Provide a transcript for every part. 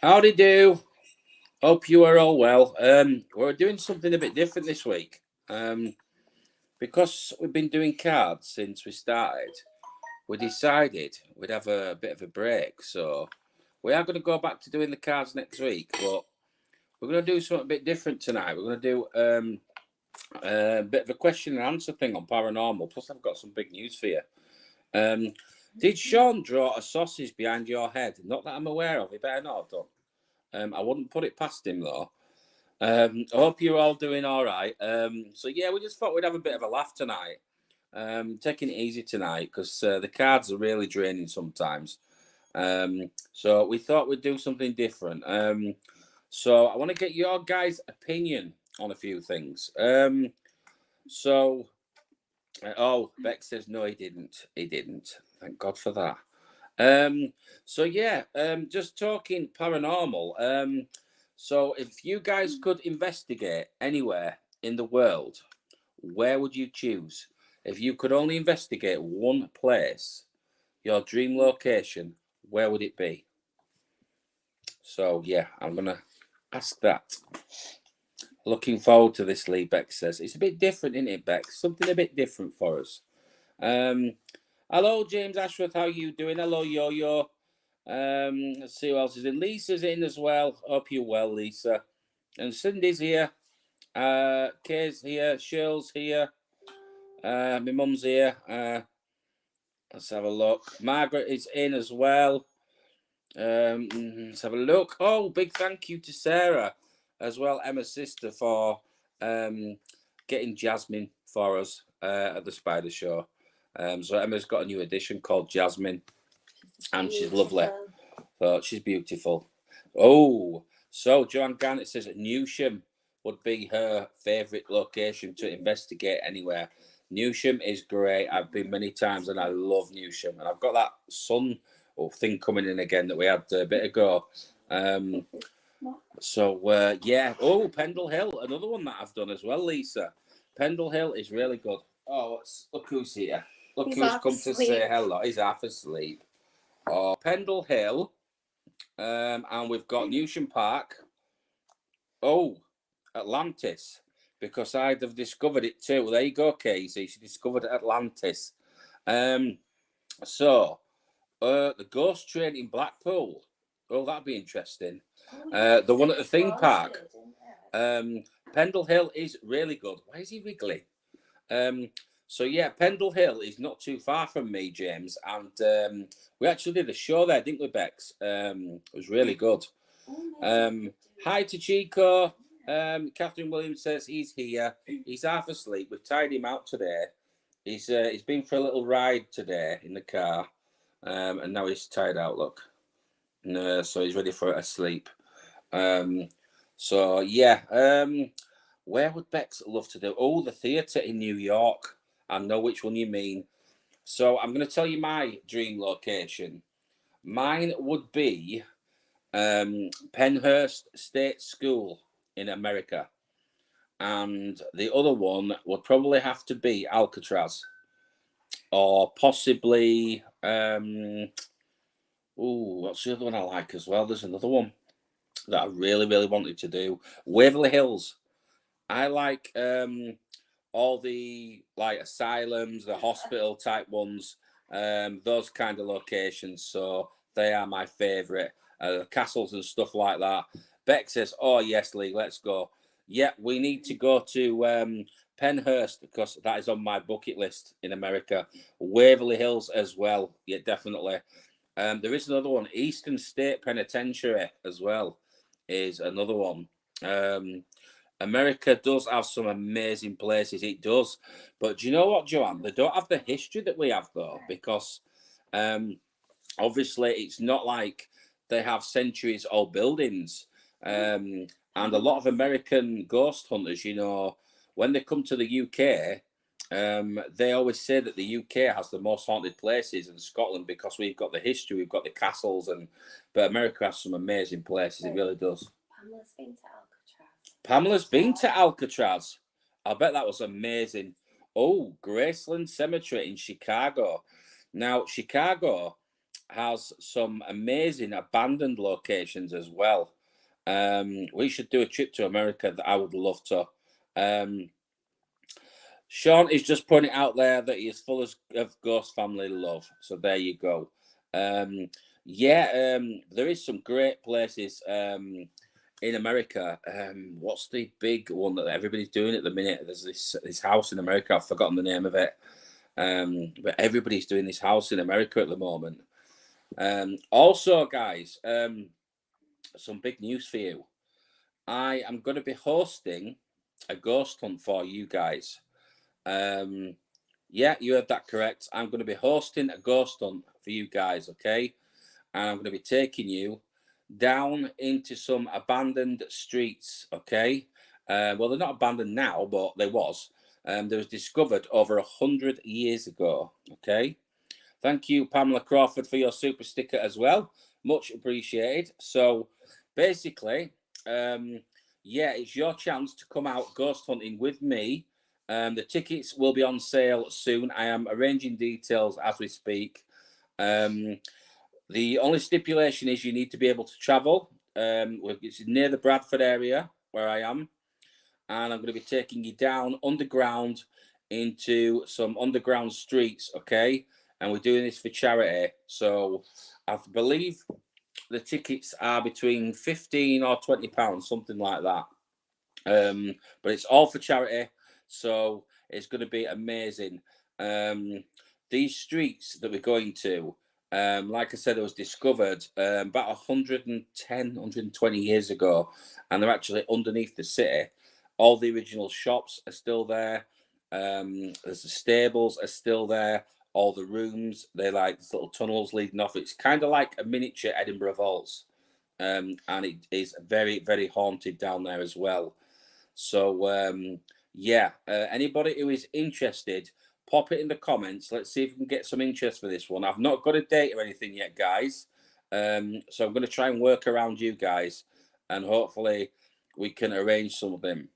Howdy do. Hope you are all well. We're doing something a bit different this week. Because we've been doing cards since we started, we decided we'd have a bit of a break. So we are going to go back to doing the cards next week, but we're going to do something a bit different tonight. We're going to do a bit of a question and answer thing on paranormal. Plus, I've got some big news for you. Did Sean draw a sausage behind your head? Not that I'm aware of. He better not have done. I wouldn't put it past him, though. I hope you're all doing all right. So, yeah, we just thought we'd have a bit of a laugh tonight. Taking it easy tonight because the cards are really draining sometimes. So we thought we'd do something different. So I want to get your guys' opinion on a few things. Beck says, no, he didn't. He didn't. Thank God for that. Just talking paranormal. So if you guys could investigate anywhere in the world, where would you choose? If you could only investigate one place, your dream location, where would it be? So yeah, I'm gonna ask that. Looking forward to this, Lee. Beck says it's a bit different, isn't it, Beck? Something a bit different for us. Hello, James Ashworth. How you doing? Hello, Yo-Yo. Let's see who else is in. Lisa's in as well. Hope you're well, Lisa. And Cindy's here. Kay's here. Shirl's here. My mum's here. Let's have a look. Margaret is in as well. Let's have a look. Oh, big thank you to Sarah as well, Emma's sister, for getting Jasmine for us at the Spider Show. So Emma's got a new edition called Jasmine, and she's lovely. So she's beautiful. Oh, so Joanne Garnett says that Newsham would be her favourite location to investigate anywhere. Newsham is great. I've been many times and I love Newsham. And I've got that sun thing coming in again that we had a bit ago. Oh, Pendle Hill, another one that I've done as well, Lisa. Pendle Hill is really good. Oh, look who's here. Look who's come to say hello. He's half asleep. Oh, Pendle Hill. And we've got Newsham Park. Oh, Atlantis. Because I'd have discovered it too. Well, there you go, Casey. She discovered Atlantis. The ghost train in Blackpool. Oh, that'd be interesting. The one at the theme park. Pendle Hill is really good. Why is he wiggling? Pendle Hill is not too far from me, James. And we actually did a show there, didn't we, Bex? It was really good. Hi to Chico. Catherine Williams says he's here. He's half asleep. We've tied him out today. He's been for a little ride today in the car. And now he's tired out, look. So he's ready for a sleep. Where would Bex love to do? Oh, the theatre in New York. I know which one you mean. So I'm going to tell you my dream location. Mine would be Penhurst State School in America. And the other one would probably have to be Alcatraz. Or possibly... what's the other one I like as well? There's another one that I really, really wanted to do. Waverly Hills. I like all the asylums, the hospital type ones. those kind of locations. So they are my favourite. Castles and stuff like that. Beck says, "Oh yes, Lee, let's go." Yeah, we need to go to Penhurst because that is on my bucket list in America. Waverly Hills as well. Yeah, definitely. There is another one. Eastern State Penitentiary as well is another one. America does have some amazing places. It does. But do you know what, Joanne? They don't have the history that we have, though, because obviously it's not like they have centuries old buildings. And a lot of American ghost hunters, you know, when they come to the UK, they always say that the UK has the most haunted places in Scotland because we've got the history, we've got the castles, but America has some amazing places. It really does. Pamela's been to Alcatraz. Pamela's been to Alcatraz. I bet that was amazing. Oh, Graceland Cemetery in Chicago. Now, Chicago has some amazing abandoned locations as well. We should do a trip to America that I would love to. Sean is just putting it out there that he is full of ghost family love. So there you go. There is some great places in America. What's the big one that everybody's doing at the minute? There's this house in America. I've forgotten the name of it. But everybody's doing this house in America at the moment. Also, guys, some big news for you. I am going to be hosting a ghost hunt for you guys. Yeah, you heard that correct. I'm going to be hosting a ghost hunt for you guys, okay? And I'm going to be taking you down into some abandoned streets, okay? Well, they're not abandoned now, but they was. They was discovered over 100 years ago, okay? Thank you, Pamela Crawford, for your super sticker as well. Much appreciated. So, basically, it's your chance to come out ghost hunting with me. The tickets will be on sale soon. I am arranging details as we speak. The only stipulation is you need to be able to travel. It's near the Bradford area where I am. And I'm going to be taking you down underground into some underground streets, okay? And we're doing this for charity. So I believe the tickets are between £15 or £20, something like that. But it's all for charity. So it's going to be amazing. These streets that we're going to, like I said, it was discovered about 110, 120 years ago, and they're actually underneath the city. All the original shops are still there. There's the stables are still there. All the rooms, they're like these little tunnels leading off. It's kind of like a miniature Edinburgh Vaults. And it is very, very haunted down there as well. So, anybody who is interested, pop it in the comments. Let's see if we can get some interest for this one. I've not got a date or anything yet, guys. So I'm going to try and work around you guys, and hopefully we can arrange something.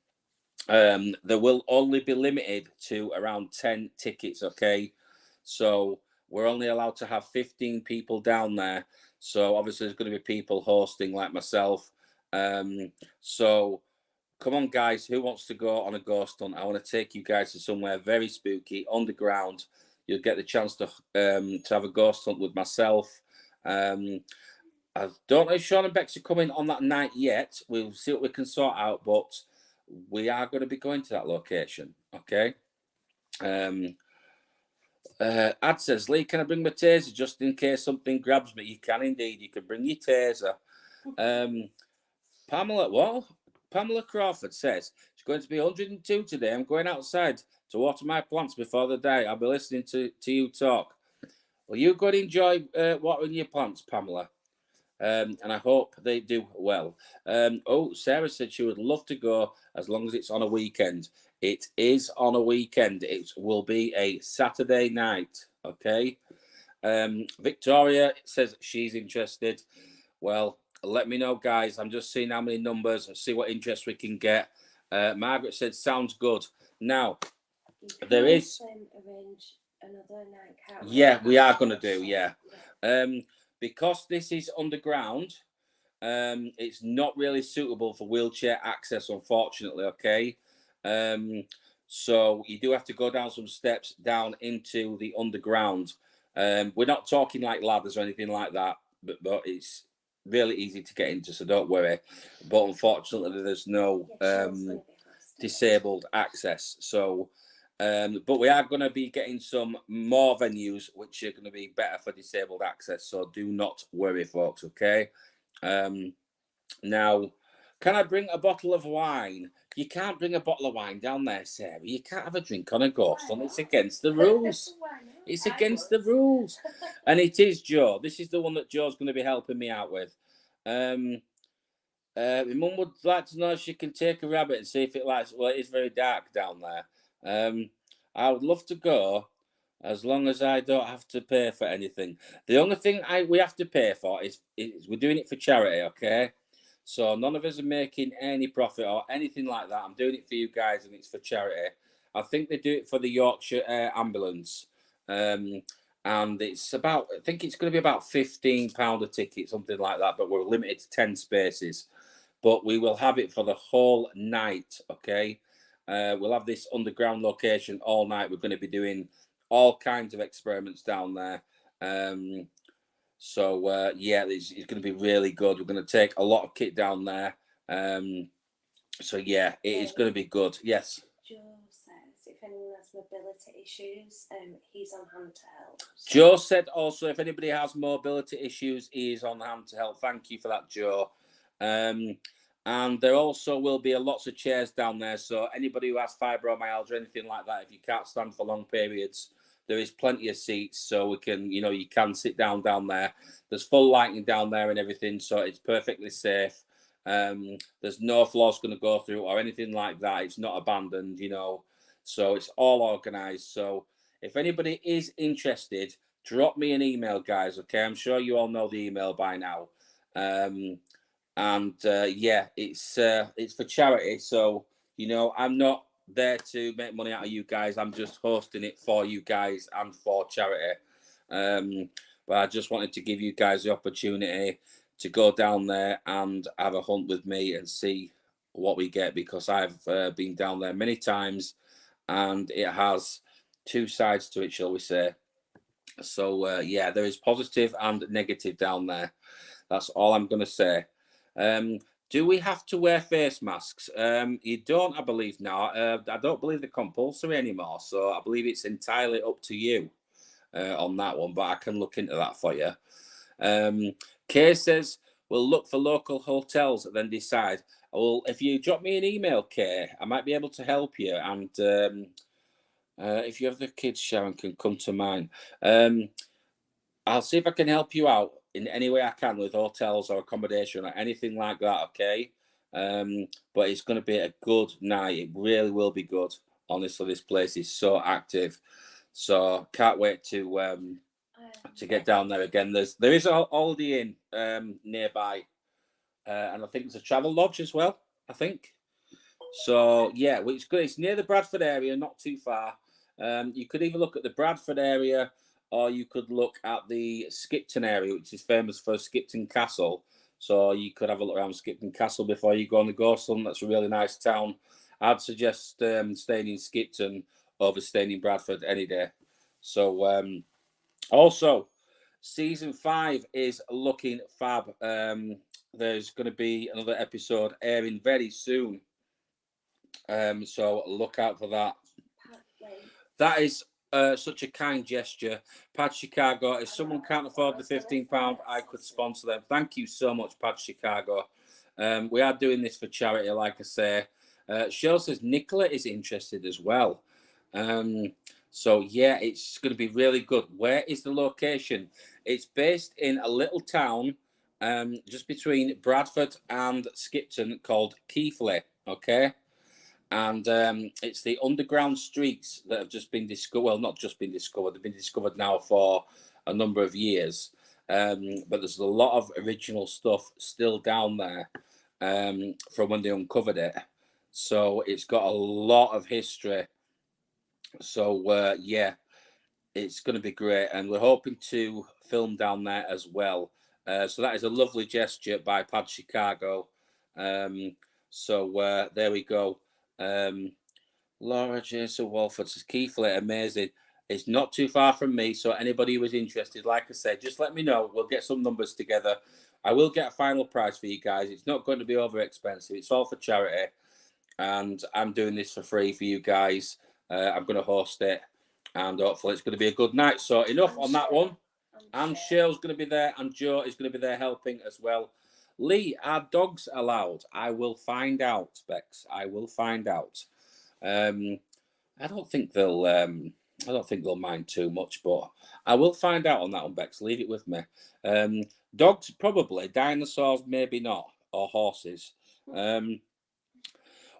There will only be limited to around 10 tickets, okay? So we're only allowed to have 15 people down there. So obviously there's going to be people hosting like myself. So come on, guys, who wants to go on a ghost hunt? I want to take you guys to somewhere very spooky, underground. You'll get the chance to have a ghost hunt with myself. I don't know if Sean and Bex are coming on that night yet. We'll see what we can sort out, but we are going to be going to that location, okay? Ad says, Lee, can I bring my taser just in case something grabs me? You can indeed. You can bring your taser. Pamela Crawford says, it's going to be 102 today. I'm going outside to water my plants before the day. I'll be listening to you talk. Well, you go and enjoy watering your plants, Pamela. And I hope they do well. Sarah said she would love to go as long as it's on a weekend. It is on a weekend. It will be a Saturday night, okay? Victoria says she's interested. Well, let me know, guys. I'm just seeing how many numbers and see what interest we can get. Margaret said, sounds good. Now, there is... arrange another night, can't we? Yeah, we are going to do, yeah. Because this is underground, it's not really suitable for wheelchair access, unfortunately, okay? So you do have to go down some steps down into the underground. We're not talking like ladders or anything like that, but it's really easy to get into, so don't worry. But unfortunately, there's no disabled access. So, but we are going to be getting some more venues which are going to be better for disabled access. So do not worry, folks. Okay. Now, can I bring a bottle of wine? You can't bring a bottle of wine down there, Sarah. You can't have a drink on a ghost hunt. It's against the rules. It's against the rules. And it is Joe. This is the one that Joe's going to be helping me out with. My mum would like to know if she can take a rabbit and see if it likes. Well, it is very dark down there. I would love to go, as long as I don't have to pay for anything. The only thing we have to pay for is we're doing it for charity, okay? So none of us are making any profit or anything like that. I'm doing it for you guys, and it's for charity. I think they do it for the Yorkshire Ambulance, and it's about. I think it's going to be about £15 a ticket, something like that. But we're limited to 10 spaces. But we will have it for the whole night, okay? We'll have this underground location all night. We're going to be doing all kinds of experiments down there. So yeah, it's going to be really good. We're going to take a lot of kit down there. So yeah, it is going to be good. Yes. Joe says if anyone has mobility issues, he's on hand to help. So. Joe said also if anybody has mobility issues, he is on hand to help. Thank you for that, Joe. And there also will be lots of chairs down there. So anybody who has fibromyalgia or anything like that, if you can't stand for long periods, there is plenty of seats, so we can, you can sit down there. There's full lighting down there and everything, so it's perfectly safe. There's no floors going to go through or anything like that. It's not abandoned, so it's all organised. So if anybody is interested, drop me an email, guys. Okay, I'm sure you all know the email by now. Yeah, it's for charity. So I'm not there to make money out of you guys. I'm just hosting it for you guys and for charity. But I just wanted to give you guys the opportunity to go down there and have a hunt with me and see what we get, because I've been down there many times and it has two sides to it, shall we say. So yeah, there is positive and negative down there. That's all I'm going to say. Do we have to wear face masks? You don't, I believe now. I don't believe they're compulsory anymore. So I believe it's entirely up to you on that one, but I can look into that for you. Kay says, we'll look for local hotels and then decide. Well, if you drop me an email, Kay, I might be able to help you. And if you have the kids, Sharon can come to mine. I'll see if I can help you out in any way I can with hotels or accommodation or anything like that, okay? But it's going to be a good night. It really will be good. Honestly, this place is so active. So can't wait to get down there again. There is a holiday inn nearby, and I think there's a travel lodge as well, I think. So yeah, it's good. It's near the Bradford area, not too far. You could either look at the Bradford area, or you could look at the Skipton area, which is famous for Skipton Castle. So you could have a look around Skipton Castle before you go on the ghost hunt. That's a really nice town. I'd suggest staying in Skipton over staying in Bradford any day. So also, season 5 is looking fab. There's going to be another episode airing very soon. So look out for that. That is such a kind gesture. Pad Chicago, if someone can't afford the £15, I could sponsor them. Thank you so much, Pad Chicago. We are doing this for charity, like I say. Cheryl says Nicola is interested as well. So yeah, it's going to be really good. Where is the location? It's based in a little town just between Bradford and Skipton called Keighley, okay? And it's the underground streets that have just been discovered. Well, not just been discovered. They've been discovered now for a number of years. But there's a lot of original stuff still down there from when they uncovered it. So it's got a lot of history. So yeah, it's going to be great. And we're hoping to film down there as well. So that is a lovely gesture by Pad Chicago. So there we go. Laura Jason Walford says Keighley, amazing. It's not too far from me, so anybody who is interested, like I said, just let me know. We'll get some numbers together. I will get a final price for you guys. It's not going to be over expensive. It's all for charity, and I'm doing this for free for you guys. I'm going to host it, and hopefully it's going to be a good night. So enough on that one. And Cheryl's going to be there, and Joe is going to be there helping as well. Lee, are dogs allowed? I will find out, Bex. I will find out. I don't think they'll. I don't think they'll mind too much, but I will find out on that one, Bex. Leave it with me. Dogs probably, dinosaurs maybe not, or horses.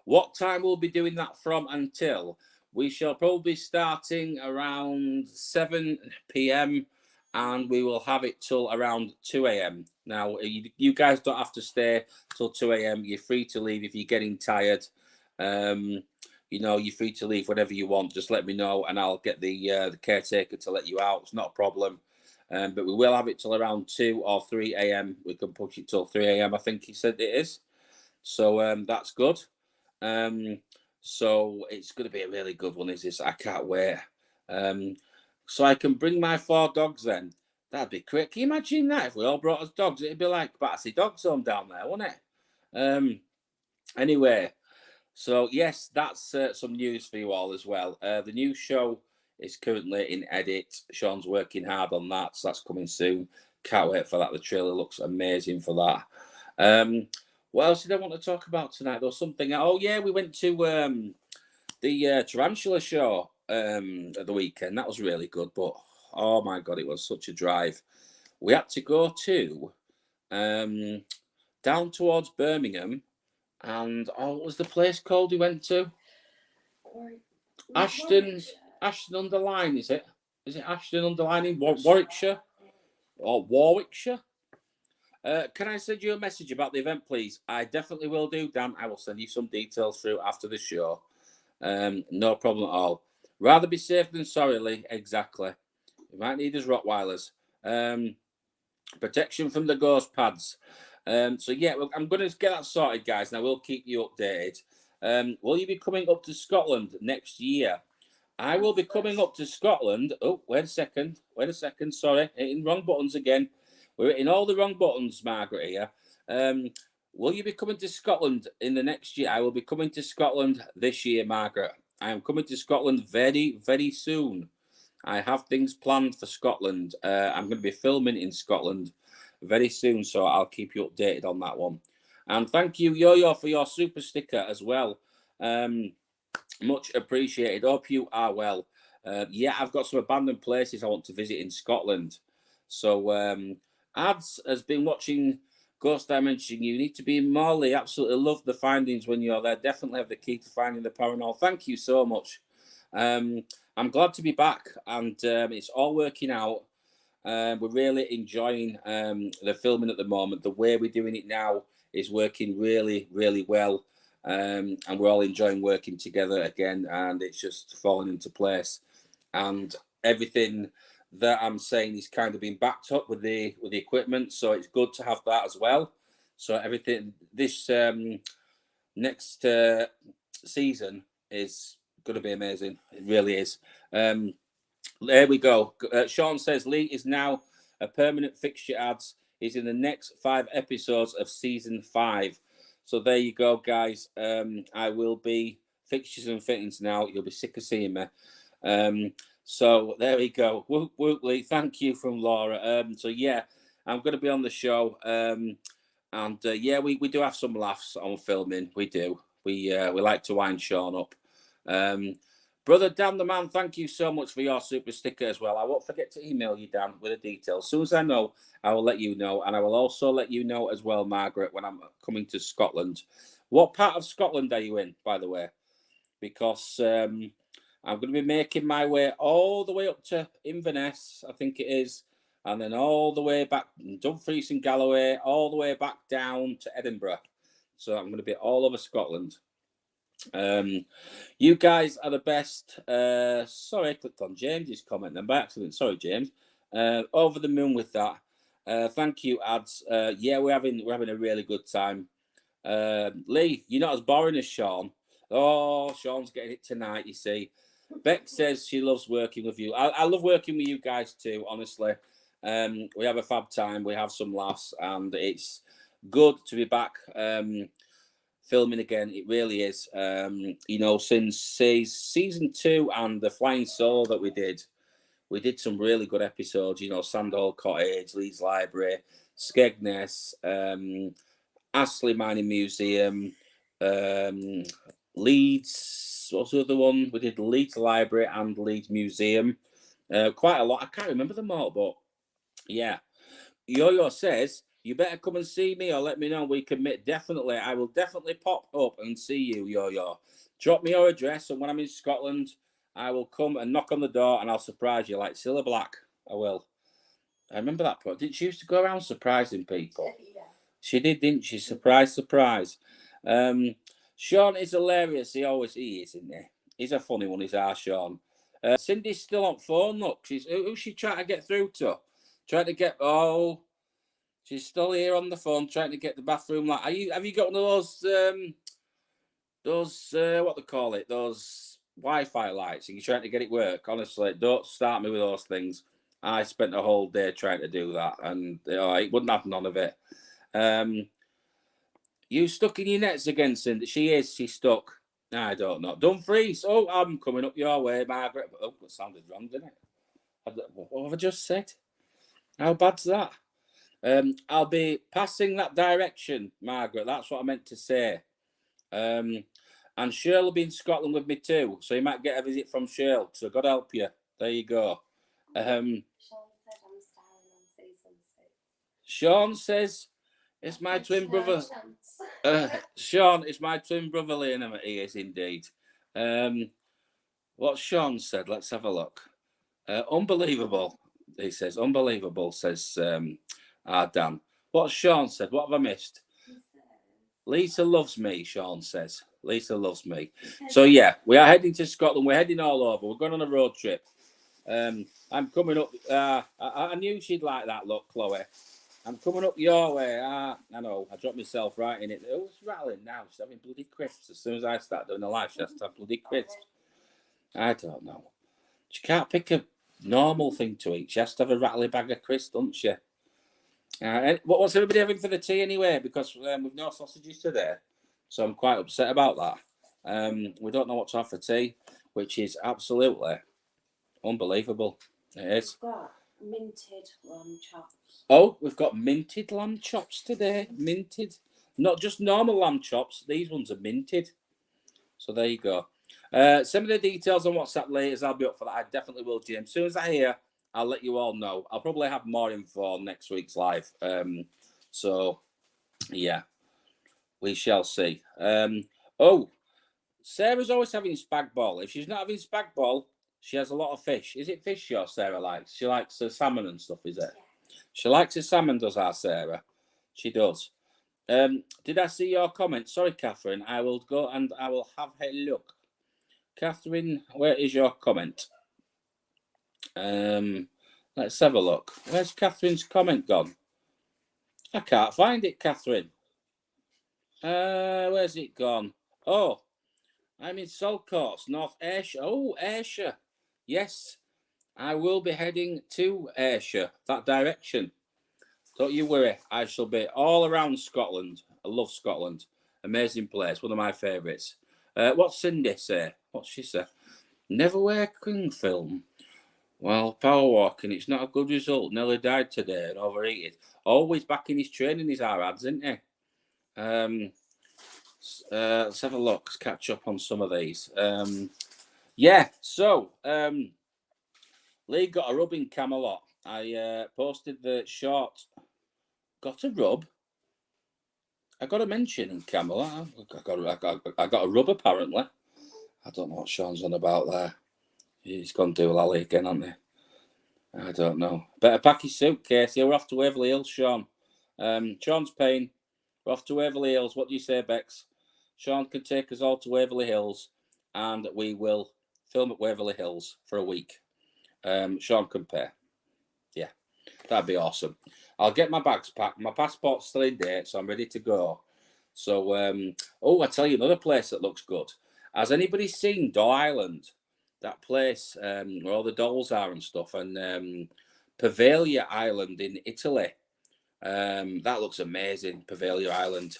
What time we'll be doing that from until? We shall probably be starting around 7 p.m. and we will have it till around 2 a.m. Now, you guys don't have to stay till 2 a.m. You're free to leave if you're getting tired. You're free to leave whenever you want. Just let me know and I'll get the caretaker to let you out. It's not a problem. But we will have it till around 2 or 3 a.m. We can push it till 3 a.m. I think he said it is. So that's good. So it's going to be a really good one, is this? I can't wait. So I can bring my 4 dogs then. That'd be great. Can you imagine that? If we all brought us dogs, it'd be like Battersea Dogs Home down there, wouldn't it? Anyway, so yes, that's some news for you all as well. The new show is currently in edit. Sean's working hard on that, so that's coming soon. Can't wait for that. The trailer looks amazing for that. What else did I want to talk about tonight? There was something. Oh yeah, we went to the Tarantula show at the weekend. That was really good, but oh my god, it was such a drive. We had to go to down towards Birmingham, and what was the place called we went to? Ashton under Lyne, is it? Is it Ashton under Lyne in Warwickshire or Warwickshire? Can I send you a message about the event, please? I definitely will do, Dan. I will send you some details through after the show. No problem at all. Rather be safe than sorry, Lee. Exactly. You might need his Rottweilers. Protection from the ghost pads. So yeah, I'm going to get that sorted, guys, and I will keep you updated. Will you be coming up to Scotland next year? I will be coming up to Scotland. Oh, wait a second. Sorry, hitting wrong buttons again. We're hitting all the wrong buttons, Margaret, here. Will you be coming to Scotland in the next year? I will be coming to Scotland this year, Margaret. I am coming to Scotland very, very soon. I have things planned for Scotland. I'm going to be filming in Scotland very soon, so I'll keep you updated on that one. And thank you, Yo-Yo, for your super sticker as well. Much appreciated. Hope you are well. Yeah, I've got some abandoned places I want to visit in Scotland. So Ads has been watching Ghost Dimension. You need to be in Morley. Absolutely love the findings when you're there. Definitely have the key to finding the paranormal. Thank you so much. I'm glad to be back, and it's all working out. We're really enjoying the filming at the moment. The way we're doing it now is working really, really well. And we're all enjoying working together again, and it's just falling into place. And everything that I'm saying is kind of being backed up with the equipment, so it's good to have that as well. So everything this next season is going to be amazing. It really is. There we go. Sean says Lee is now a permanent fixture. Ads is in the next 5 episodes of season 5. So there you go, guys. I will be fixtures and fittings now. You'll be sick of seeing me. So there we go. Whoop, whoop, Lee. Thank you from Laura. So yeah, I'm going to be on the show. Yeah, we do have some laughs on filming. We do. We like to wind Sean up. Brother Dan the man, thank you so much for your super sticker as well. I won't forget to email you, Dan, with the details. As soon as I know, I will let you know. And I will also let you know as well, Margaret, when I'm coming to Scotland. What part of Scotland are you in, by the way? Because I'm going to be making my way all the way up to Inverness, I think it is. And then all the way back, Dumfries and Galloway, all the way back down to Edinburgh. So I'm going to be all over Scotland. You guys are the best. Sorry, I clicked on James's comment then by accident. Sorry, James. Over the moon with that. Thank you, Ads. Yeah, we're having a really good time. Lee, you're not as boring as Sean. Oh, Sean's getting it tonight, you see. Beck says she loves working with you. I love working with you guys too, honestly. We have a fab time. We have some laughs, and it's good to be back filming again. It really is. Since season 2 and the flying solo that we did some really good episodes. Sandhall Cottage, Leeds Library, Skegness, Astley Mining Museum, Leeds. What's the other one? We did Leeds Library and Leeds Museum. Quite a lot. I can't remember them all, but yeah. Yo-Yo says, you better come and see me or let me know. We can meet. Definitely. I will definitely pop up and see you, Yo-Yo. Drop me your address, and when I'm in Scotland, I will come and knock on the door, and I'll surprise you like Cilla Black. I will. I remember that part. Didn't she used to go around surprising people? Yeah. She did, didn't she? Surprise, surprise. Sean is hilarious. He is, isn't he? He's a funny one, he's our Sean. Cindy's still on phone, look. Who's she trying to get through to? She's still here on the phone trying to get the bathroom light. Have you got one of those what they call it? Those Wi-Fi lights? Are you trying to get it work? Honestly, don't start me with those things. I spent a whole day trying to do that, and it wouldn't have none of it. You stuck in your nets again, Cindy? She's stuck. I don't know. Dumfries. Oh, I'm coming up your way, Margaret. Oh, it sounded wrong, didn't it? What have I just said? How bad's that? I'll be passing that direction, Margaret. That's what I meant to say. And Cheryl will be in Scotland with me too, so you might get a visit from Cheryl. So God help you. There you go. Sean says it's my twin brother. Sean, it's my twin brother, Liam. He is indeed. What Sean said, let's have a look. Unbelievable, he says. Unbelievable, says Dan. What Sean said, what have I missed? Lisa loves me, Sean says. Lisa loves me. So, yeah, we are heading to Scotland. We're heading all over. We're going on a road trip. I'm coming up. I knew she'd like that look, Chloe. I'm coming up your way. I know. I dropped myself right in it. Who's rattling now? She's having bloody crisps. As soon as I start doing the live, she has to have bloody crisps. I don't know. She can't pick a normal thing to eat. She has to have a rattly bag of crisps, doesn't she? What's everybody having for the tea anyway? Because we've no sausages today. So I'm quite upset about that. We don't know what to have for tea, which is absolutely unbelievable. It is. We've got minted lamb chops. Oh, we've got minted lamb chops today. Minted. Not just normal lamb chops. These ones are minted. So there you go. Send me the details on WhatsApp later. I'll be up for that. I definitely will, Jim. As soon as I hear, I'll let you all know. I'll probably have more info on next week's live. So, yeah. We shall see. Sarah's always having spag bol. If she's not having spag bol, she has a lot of fish. Is it fish your Sarah likes? She likes the salmon and stuff, is it? Yeah. She likes the salmon, does our Sarah? She does. Did I see your comment? Sorry, Catherine. I will go and I will have a look. Catherine, where is your comment? Let's have a look. Where's Catherine's comment gone? I can't find it, Catherine. Where's it gone? Oh, I'm in Saltcoats, North Ayrshire. Oh, Ayrshire. Yes, I will be heading to Ayrshire, that direction. Don't you worry. I shall be all around Scotland. I love Scotland. Amazing place. One of my favourites. What's Cindy say? What's she say? Never wear King film. Well, power walking, it's not a good result. Nearly died today and overeated. Always back in his training, he's our ads, isn't he? Let's have a look. Let's catch up on some of these. Lee got a rub in Camelot. I posted the short. Got a rub? I got a mention in Camelot. I got a rub, apparently. I don't know what Sean's on about there. He's gone to Lally again, hasn't he? I don't know. Better pack his suitcase. Yeah, we're off to Waverley Hills, Sean. Sean's paying. We're off to Waverley Hills. What do you say, Bex? Sean can take us all to Waverley Hills, and we will film at Waverley Hills for a week. Sean can pay. Yeah, that'd be awesome. I'll get my bags packed. My passport's still in date, so I'm ready to go. So, I tell you another place that looks good. Has anybody seen Doe Island? that place where all the dolls are and stuff, and Pavaglia Island in Italy. That looks amazing, Pavaglia Island.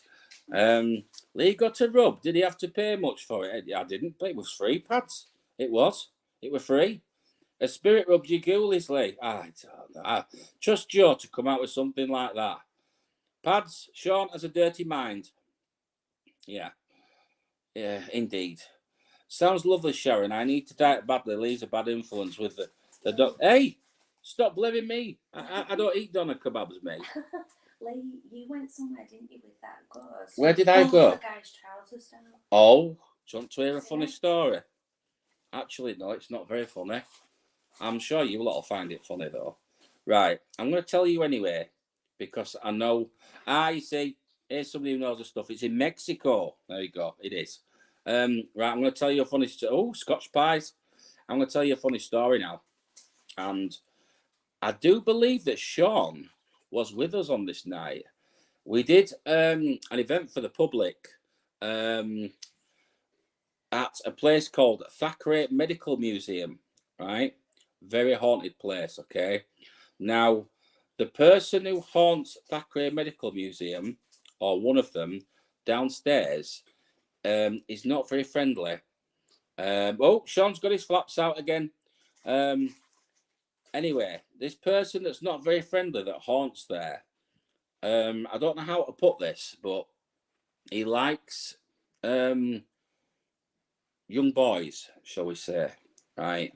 Lee got a rub. Did he have to pay much for it? I didn't, but it was free, Pads. It was. It was free. A spirit rubs your ghoulies, Lee. I don't know. I trust Joe to come out with something like that. Pads, Sean has a dirty mind. Yeah. Yeah, indeed. Sounds lovely, Sharon. I need to diet badly. Lee's a bad influence with the dog. Hey, stop blaming me. I don't eat doner kebabs, mate. Lee, you went somewhere, didn't you, with that ghost? Where did I go? The guy's trousers down. Oh, do you want to hear a funny story? Actually, no, it's not very funny. I'm sure you lot will find it funny, though. Right, I'm going to tell you anyway, because I know. You see, here's somebody who knows the stuff. It's in Mexico. There you go. It is. Right, I'm going to tell you a funny story. Oh, Scotch pies. I'm going to tell you a funny story now. And I do believe that Sean was with us on this night. We did an event for the public at a place called Thackeray Medical Museum, right? Very haunted place, okay? Now, the person who haunts Thackeray Medical Museum, or one of them, downstairs, is not very friendly. Oh, Sean's got his flaps out again. Anyway, this person that's not very friendly that haunts there, I don't know how to put this, but he likes young boys, shall we say, right?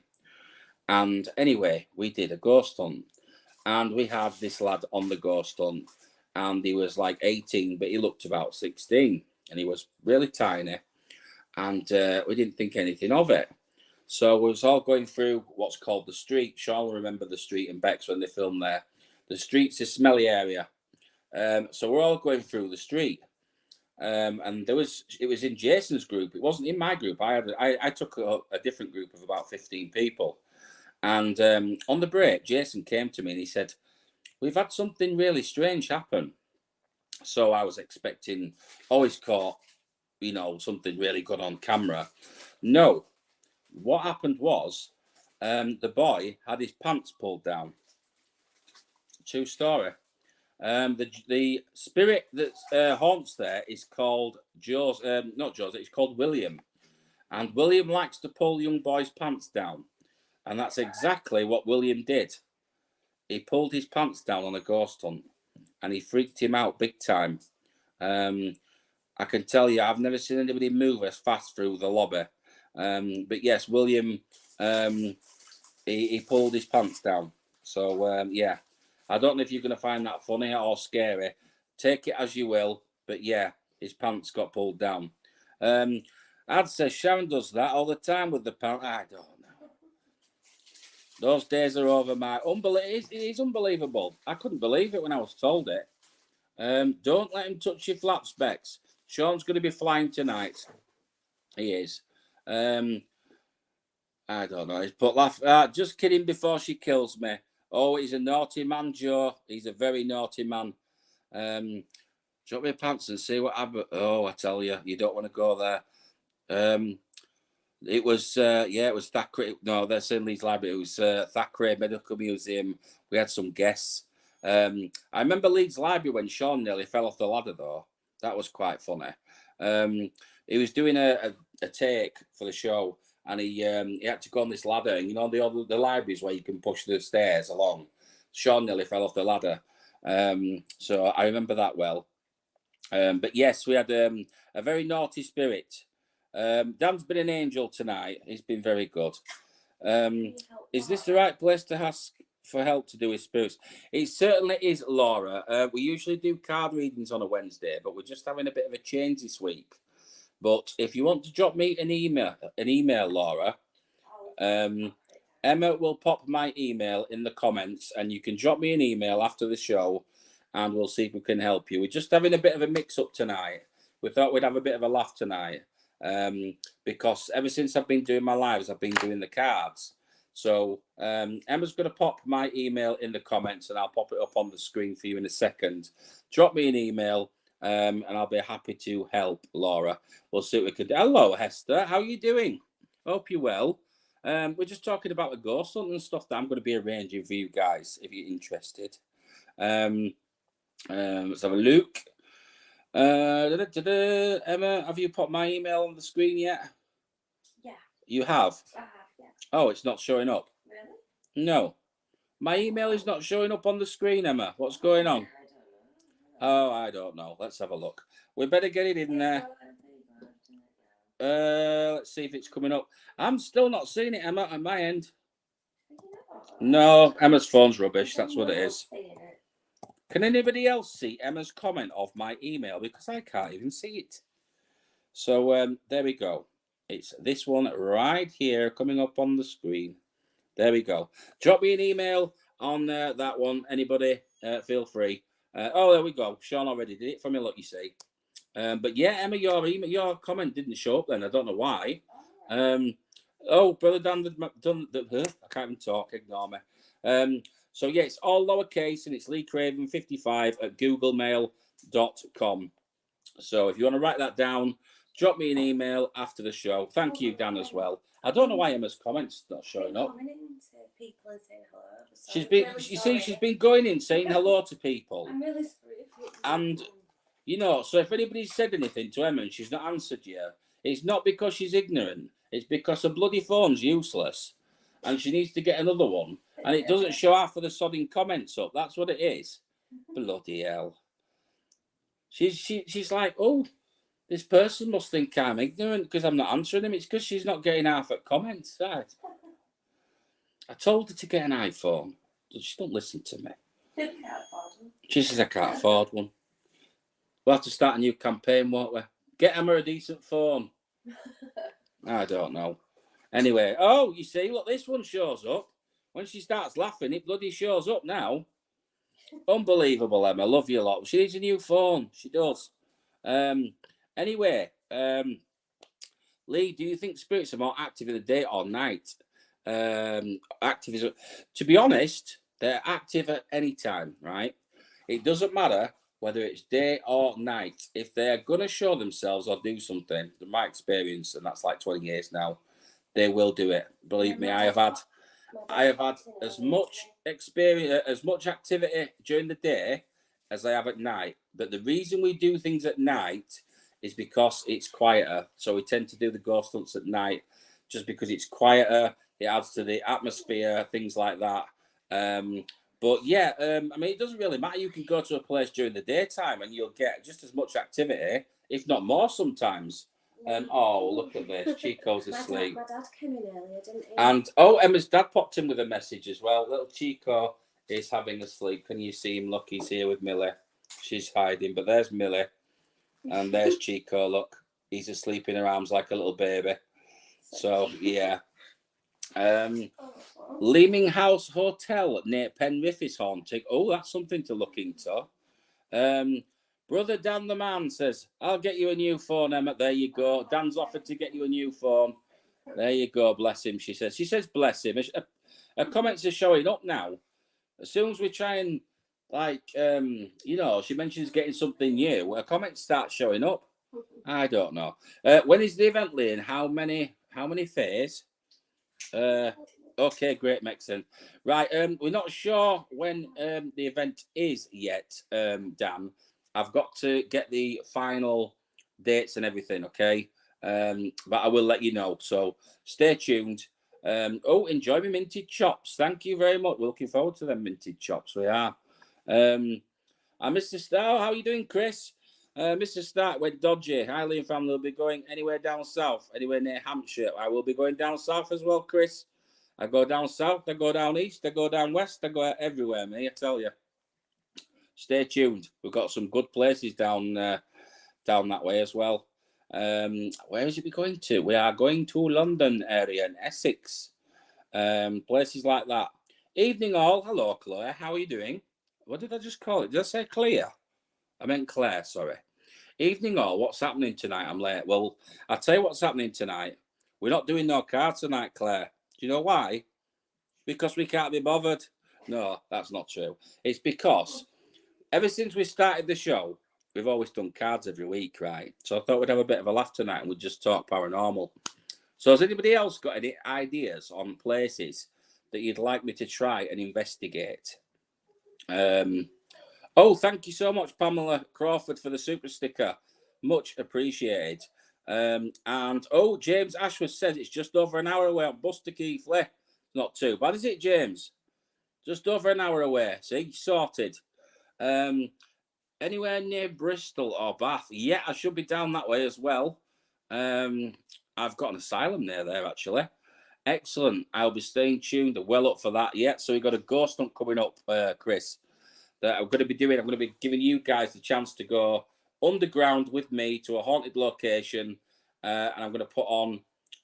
And anyway, we did a ghost hunt, and we had this lad on the ghost hunt, and he was like 18, but he looked about 16, and he was really tiny, and we didn't think anything of it. So we was all going through what's called the street. Sean will remember the street in Bex when they filmed there. The street's a smelly area. So we're all going through the street. And it was in Jason's group. It wasn't in my group. I took a different group of about 15 people. And on the break, Jason came to me and he said, "We've had something really strange happen." So I was expecting, he's caught, something really good on camera. No. What happened was, the boy had his pants pulled down. True story. The spirit that haunts there is called it's called William, and William likes to pull young boys' pants down, and that's exactly what William did. He pulled his pants down on a ghost hunt, and he freaked him out big time. I can tell you, I've never seen anybody move as fast through the lobby. But yes, William, he pulled his pants down. So yeah, I don't know if you're going to find that funny or scary. Take it as you will. But yeah, his pants got pulled down. I'd say Sharon does that all the time with the pants. I don't know. Those days are over. It is unbelievable. I couldn't believe it when I was told it. Don't let him touch your flaps, Bex. Sean's going to be flying tonight. He is. I don't know. He's put laugh. Just kidding before she kills me. Oh, he's a naughty man, Joe. He's a very naughty man. Drop me pants and see what happens. Oh, I tell you, you don't want to go there. It was Thackeray. No, that's in Leeds Library. It was Thackeray Medical Museum. We had some guests. I remember Leeds Library when Sean nearly fell off the ladder, though. That was quite funny. He was doing a take for the show, and he had to go on this ladder. And the libraries where you can push the stairs along. Sean nearly fell off the ladder. So I remember that well. But yes, we had a very naughty spirit. Dan's been an angel tonight. He's been very good. Is this the right place to ask for help to do with spirits? It certainly is, Laura. We usually do card readings on a Wednesday, but we're just having a bit of a change this week. But if you want to drop me an email, Laura, Emma will pop my email in the comments, and you can drop me an email after the show, and we'll see if we can help you. We're just having a bit of a mix-up tonight. We thought we'd have a bit of a laugh tonight, because ever since I've been doing my lives, I've been doing the cards. So Emma's going to pop my email in the comments, and I'll pop it up on the screen for you in a second. Drop me an email, and I'll be happy to help, Laura. We'll see what we can do. Hello, Hester. How are you doing? Hope you're well. We're just talking about the ghost hunt and stuff that I'm going to be arranging for you guys if you're interested. Let's have a look. Emma, have you put my email on the screen yet? Yeah. You have? I have, yeah. Oh, it's not showing up? Really? No. My email is not showing up on the screen, Emma. What's going on? Oh, I don't know. Let's have a look. We better get it in there. Let's see if it's coming up. I'm still not seeing it, Emma, on my end. No, Emma's phone's rubbish. That's what it is. Can anybody else see Emma's comment of my email? Because I can't even see it. So there we go. It's this one right here coming up on the screen. There we go. Drop me an email on that one. Anybody, feel free. Oh, there we go. Sean already did it for me. Look, you see. But yeah, Emma, your comment didn't show up then. I don't know why. Oh, brother Dan, I can't even talk. Ignore me. So yeah, it's all lowercase and it's Lee Craven 55 at googlemail.com. So if you want to write that down, drop me an email after the show. Thank you, Dan, as well. I don't know why Emma's comments not showing up. People and saying hello. She's been, you see, she's been going in saying hello to people. I'm really sorry. And you know, so if anybody's said anything to Emma and she's not answered you, it's not because she's ignorant. It's because her bloody phone's useless, and she needs to get another one. And it doesn't show half of the sodding comments up. That's what it is. Bloody hell. She's like, oh, this person must think I'm ignorant because I'm not answering him. It's because she's not getting half at comments. Right? I told her to get an iPhone. She don't listen to me. She says I can't afford one. We'll have to start a new campaign, won't we? Get Emma a decent phone. I don't know. Anyway, oh, you see, look, this one shows up. When she starts laughing, it bloody shows up now. Unbelievable, Emma. Love you a lot. She needs a new phone. She does. Anyway, Lee, do you think spirits are more active in the day or night? Activism. To be honest, they're active at any time, right? It doesn't matter whether it's day or night. If they're going to show themselves or do something, in my experience, and that's like 20 years now, they will do it. Believe me, I have had as much experience, as much activity during the day as I have at night. But the reason we do things at night is because it's quieter. So we tend to do the ghost hunts at night just because it's quieter. It adds to the atmosphere, things like that. But yeah, I mean, it doesn't really matter. You can go to a place during the daytime and you'll get just as much activity, if not more sometimes. Oh, look at this. Chico's asleep. My dad came in earlier, didn't he? And, oh, Emma's dad popped in with a message as well. Little Chico is having a sleep. Can you see him? Look, he's here with Millie. She's hiding, but there's Millie. And there's Chico, look. He's asleep in her arms like a little baby. So, yeah. Leeming House Hotel near Penrith is haunting. Oh, that's something to look into. Brother Dan the man says, I'll get you a new phone, Emma. There you go. Dan's offered to get you a new phone. There you go. Bless him, she says. She says, bless him. Her comments are showing up now. As soon as we try and, like, you know, she mentions getting something new, her comments start showing up. I don't know. When is the event, Lee, and how many fares? Okay, great, Mexon. Right, we're not sure when the event is yet, Dan. I've got to get the final dates and everything, okay? But I will let you know. So stay tuned. Oh, enjoy my minted chops. Thank you very much. We're looking forward to them minted chops. We are. And Mr. Starr, how are you doing, Chris? Mr. Stark went dodgy. Eileen family will be going anywhere down south, anywhere near Hampshire. I will be going down south as well, Chris. I go down south, I go down east, I go down west, I go everywhere, me, I tell you. Stay tuned. We've got some good places down that way as well. Where is it we going to? We are going to London area and Essex. Places like that. Evening all. Hello, Chloe. How are you doing? What did I just call it? Did I say Clear? I meant Claire, sorry. Evening all, what's happening tonight? I'm late. Well, I'll tell you what's happening tonight. We're not doing no card tonight, Claire. Do you know why? Because we can't be bothered. No, that's not true. It's because ever since we started the show, we've always done cards every week, right? So I thought we'd have a bit of a laugh tonight and we'd just talk paranormal. So has anybody else got any ideas on places that you'd like me to try and investigate? Oh, thank you so much, Pamela Crawford, for the super sticker. Much appreciated. And oh, James Ashworth says it's just over an hour away on Buster Keithley. Not too bad, is it, James? Just over an hour away. See, sorted. Anywhere near Bristol or Bath? Yeah, I should be down that way as well. I've got an asylum near there, actually. Excellent. I'll be staying tuned. Well up for that. Yeah, so we've got a ghost hunt coming up, Chris, that I'm going to be doing. I'm going to be giving you guys the chance to go underground with me to a haunted location, and I'm going to put on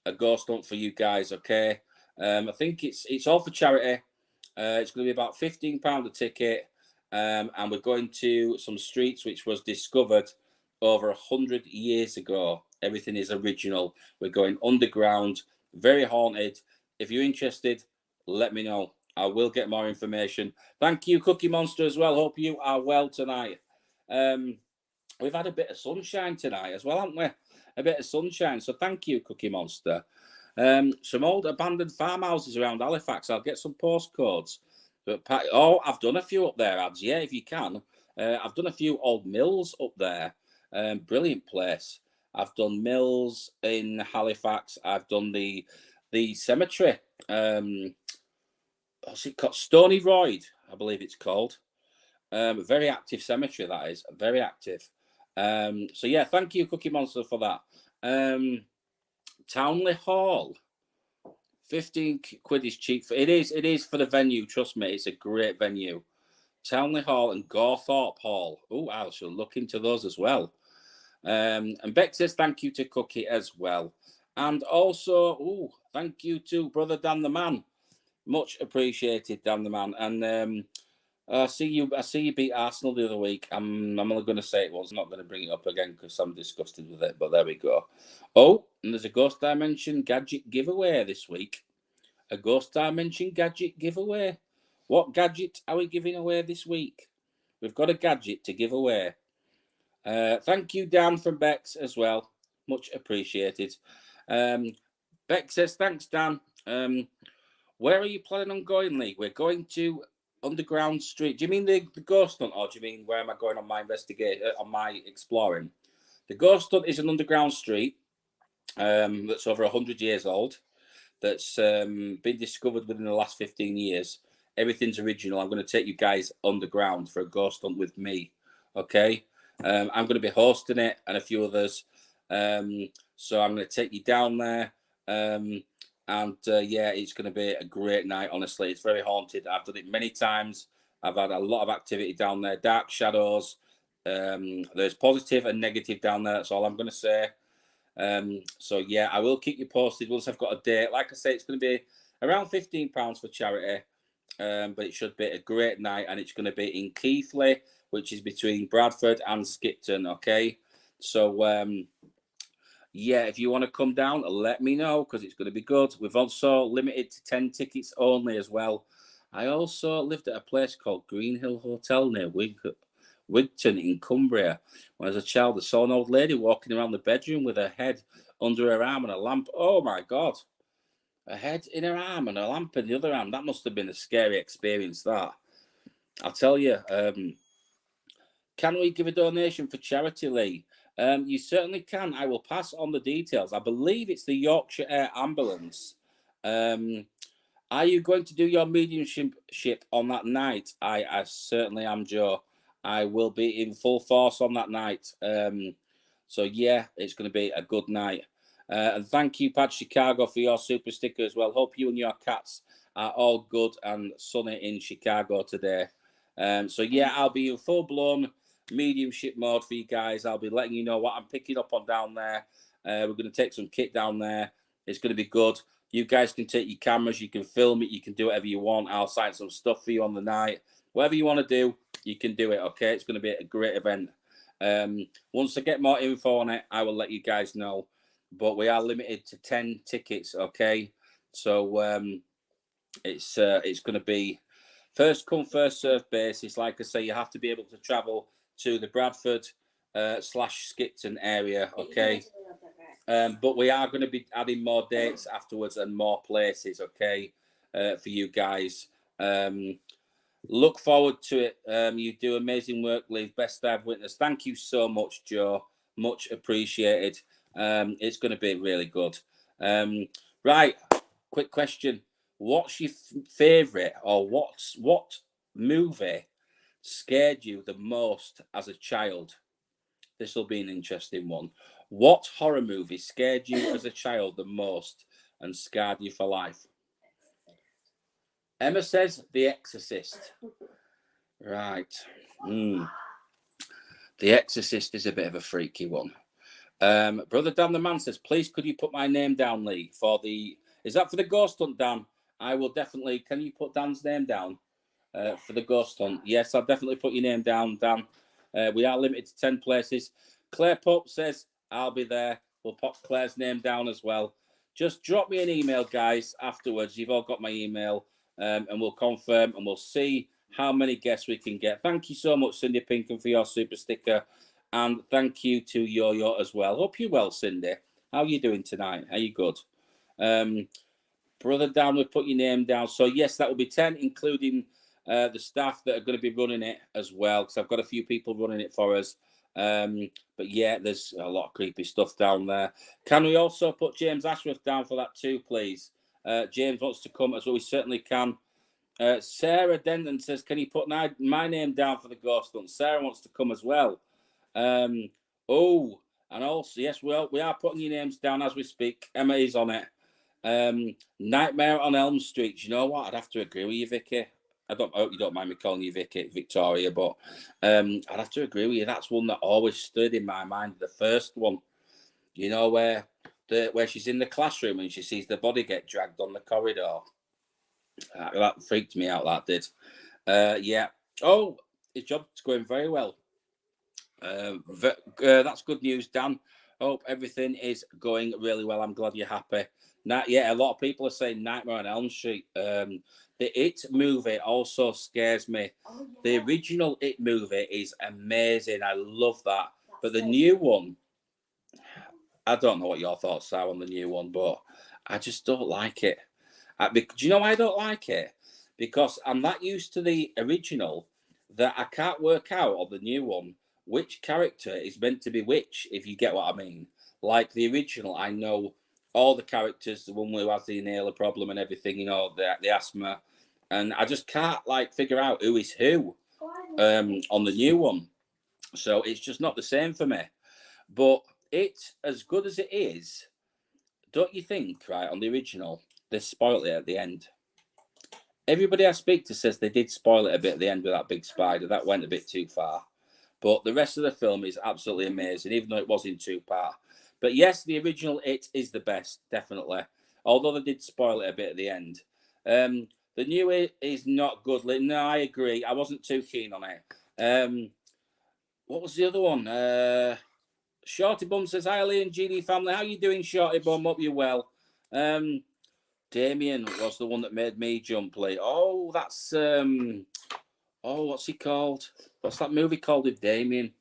a ghost hunt for you guys, okay? I think it's all for charity. It's going to be about £15 a ticket, and we're going to some streets which was discovered over 100 years ago. Everything is original. We're going underground, very haunted. If you're interested, let me know. I will get more information. Thank you, Cookie Monster, as well. Hope you are well tonight. We've had a bit of sunshine tonight as well, haven't we? A bit of sunshine. So thank you, Cookie Monster. Some old abandoned farmhouses around Halifax. I'll get some postcodes. But I've done a few up there, Ads. Yeah, if you can. I've done a few old mills up there. Brilliant place. I've done mills in Halifax. I've done the cemetery. What's it called? Stony Royd, I believe it's called. Very active cemetery, that is. Very active. So yeah, thank you, Cookie Monster, for that. Townley Hall. 15 quid is cheap. It is for the venue, trust me. It's a great venue. Townley Hall and Gawthorpe Hall. Oh, I shall look into those as well. And Beck says thank you to Cookie as well. And also, thank you to Brother Dan the Man. Much appreciated, Dan the Man. And I see you beat Arsenal the other week. I'm only going to say it once. I'm not going to bring it up again because I'm disgusted with it. But there we go. Oh, and there's a Ghost Dimension gadget giveaway this week. A Ghost Dimension gadget giveaway. What gadget are we giving away this week? We've got a gadget to give away. Thank you, Dan, from Bex as well. Much appreciated. Bex says, thanks, Dan. Where are you planning on going, Lee? We're going to Underground Street. Do you mean the ghost hunt, or do you mean where am I going on my on my exploring? The ghost hunt is an underground street that's over 100 years old. That's been discovered within the last 15 years. Everything's original. I'm going to take you guys underground for a ghost hunt with me. Okay. I'm going to be hosting it and a few others. So I'm going to take you down there. Yeah, it's going to be a great night. Honestly, it's very haunted. I've done it many times. I've had a lot of activity down there. Dark shadows. There's positive and negative down there. That's all I'm going to say. So yeah, I will keep you posted once I've got a date. Like I say, it's going to be around £15 for charity. But it should be a great night, and it's going to be in Keighley, which is between Bradford and Skipton. Okay, so yeah, if you want to come down, let me know because it's going to be good. We've also limited to 10 tickets only as well. I also lived at a place called Greenhill Hotel near Wigton in Cumbria. When I was a child, I saw an old lady walking around the bedroom with her head under her arm and a lamp. Oh my God. A head in her arm and a lamp in the other arm. That must have been a scary experience, that. I'll tell you. Can we give a donation for charity, Lee? You certainly can. I will pass on the details. I believe it's the Yorkshire Air Ambulance. Are you going to do your mediumship on that night? I certainly am, Joe. I will be in full force on that night. So, yeah, it's going to be a good night. And thank you, Pat Chicago, for your super sticker as well. Hope you and your cats are all good and sunny in Chicago today. So, yeah, I'll be in full-blown mediumship mode for you guys. I'll be letting you know what I'm picking up on down there. We're going to take some kit down there. It's going to be good. You guys can take your cameras. You can film it. You can do whatever you want. I'll sign some stuff for you on the night. Whatever you want to do, you can do it, okay? It's going to be a great event. Once I get more info on it, I will let you guys know. But we are limited to 10 tickets, okay? So it's going to be first come, first served basis. Like I say, you have to be able to travel to the Bradford slash Skipton area. Okay. But we are going to be adding more dates afterwards and more places. Okay. For you guys. Look forward to it. You do amazing work, Lee. Best I've witnessed. Thank you so much, Joe. Much appreciated. It's going to be really good. Right. Quick question. What's your favourite, or what movie scared you the most as a child? This will be an interesting one. What horror movie scared you as a child the most and scarred you for life? Emma says The Exorcist. Right. The Exorcist is a bit of a freaky one. Brother Dan the Man says, please could you put my name down, Lee, for the... Is that for the ghost hunt, Dan? I will definitely... Can you put Dan's name down for the ghost hunt? Yes, I'll definitely put your name down, Dan. We are limited to 10 places. Claire Pope says, I'll be there. We'll pop Claire's name down as well. Just drop me an email, guys, afterwards. You've all got my email, and we'll confirm, and we'll see how many guests we can get. Thank you so much, Cindy Pinkham, for your super sticker. And thank you to Yo-Yo as well. Hope you're well, Cindy. How are you doing tonight? Are you good? Brother Dan, we've put your name down. So, yes, that will be 10, including the staff that are going to be running it as well, because I've got a few people running it for us. But, yeah, there's a lot of creepy stuff down there. Can we also put James Ashworth down for that too, please? James wants to come as well. We certainly can. Sarah Denton says, can you put my name down for the ghost hunt? Sarah wants to come as well. And also, yes, we are putting your names down as we speak. Emma is on it. Nightmare on Elm Street. You know what? I'd have to agree with you, Vicky. I hope you don't mind me calling you Victoria, but I'd have to agree with you. That's one that always stood in my mind. The first one, you know, where she's in the classroom and she sees the body get dragged on the corridor. That freaked me out. That did. Yeah. Oh, his job's going very well. That's good news, Dan. Hope everything is going really well. I'm glad you're happy. Yeah, a lot of people are saying Nightmare on Elm Street. The It movie also scares me. Oh, yeah. The original It movie is amazing. I love that. But the new one, I don't know what your thoughts are on the new one, but I just don't like it. Do you know why I don't like it? Because I'm that used to the original that I can't work out on the new one which character is meant to be which, if you get what I mean. Like the original, I know all the characters, the one who has the inhaler problem and everything, you know, the asthma, and I just can't figure out who is who on the new one. So it's just not the same for me. But it's as good as it is, don't you think, right, on the original, they spoiled it at the end. Everybody I speak to says they did spoil it a bit at the end with that big spider. That went a bit too far. But the rest of the film is absolutely amazing, even though it was in 2-part. But yes, the original It is the best, definitely. Although they did spoil it a bit at the end. The new It is not good. No, I agree. I wasn't too keen on it. What was the other one? Shorty Bum says, hi, Lee and GD family. How you doing, Shorty Bum? Hope you're well. Damien was the one that made me jump, Lee. Oh, that's... what's he called? What's that movie called with Damien?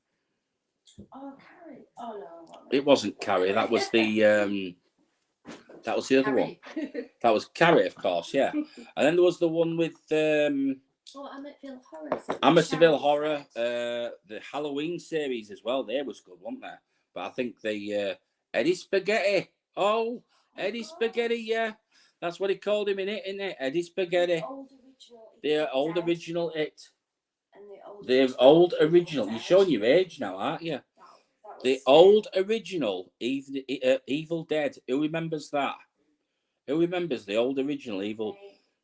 Oh, Carrie. Oh, no. It wasn't Carrie. That was the... that was the other one. That was Carrie, of course, yeah. And then there was the one with... Amityville Horror. Amityville Horror. The Halloween series as well. They was good, weren't they? But I think the... Eddie Spaghetti. Oh, Eddie Spaghetti, yeah. That's what he called him in it, isn't it? Eddie Spaghetti. The old original It. The old original. You're showing your age now, aren't you? The old original Evil Dead. Who remembers that? Who remembers the old original Evil?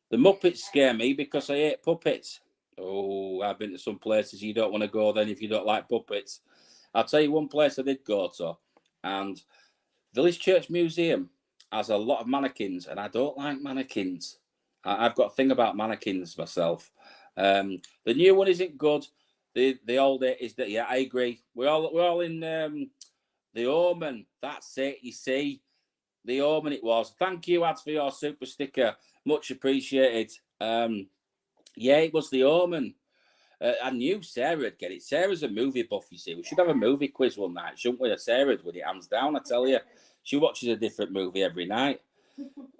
The Muppets scare me because I hate puppets. Oh, I've been to some places you don't want to go then if you don't like puppets. I'll tell you one place I did go to, and Village Church Museum has a lot of mannequins, and I don't like mannequins. I've got a thing about mannequins myself. The new one isn't good. The old It is that. Yeah, I agree. We're all in the Omen. That's it. You see, the Omen it was. Thank you, Ads, for your super sticker. Much appreciated. Yeah, it was the Omen. I knew Sarah would get it. Sarah's a movie buff, you see. We should have a movie quiz one night, shouldn't we? Sarah'd win it, hands down, I tell you. She watches a different movie every night.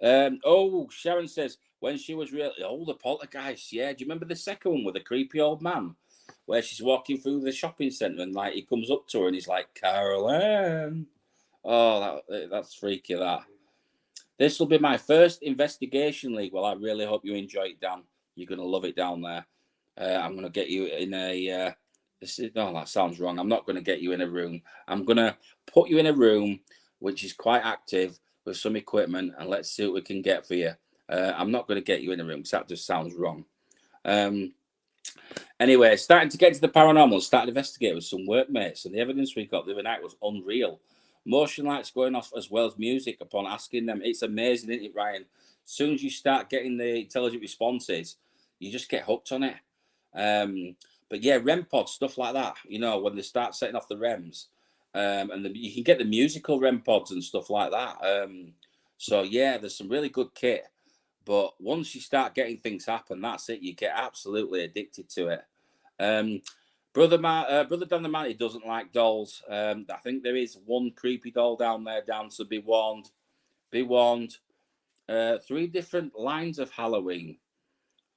Sharon says, when she was really... Oh, the Poltergeist, yeah. Do you remember the second one with the creepy old man? Where she's walking through the shopping centre and, like, he comes up to her and he's like, Carol Ann. Oh, that's freaky, that. This will be my first investigation league. Well, I really hope you enjoy it, Dan. You're going to love it down there. I'm going to get you in a... that sounds wrong. I'm not going to get you in a room. I'm going to put you in a room which is quite active with some equipment, and let's see what we can get for you. I'm not going to get you in a room because that just sounds wrong. Anyway, starting to get to the paranormal, started investigating with some workmates, and the evidence we got the other night was unreal. Motion lights going off as well as music upon asking them. It's amazing, isn't it, Ryan? As soon as you start getting the intelligent responses, you just get hooked on it. But yeah, REM pods, stuff like that, you know, when they start setting off the REMs. You can get the musical REM pods and stuff like that. So yeah, there's some really good kit. But once you start getting things happen, that's it. You get absolutely addicted to it. Brother Dan the Man, he doesn't like dolls. I think there is one creepy doll down there, Dan, so be warned. Be warned. 3 different lines of Halloween.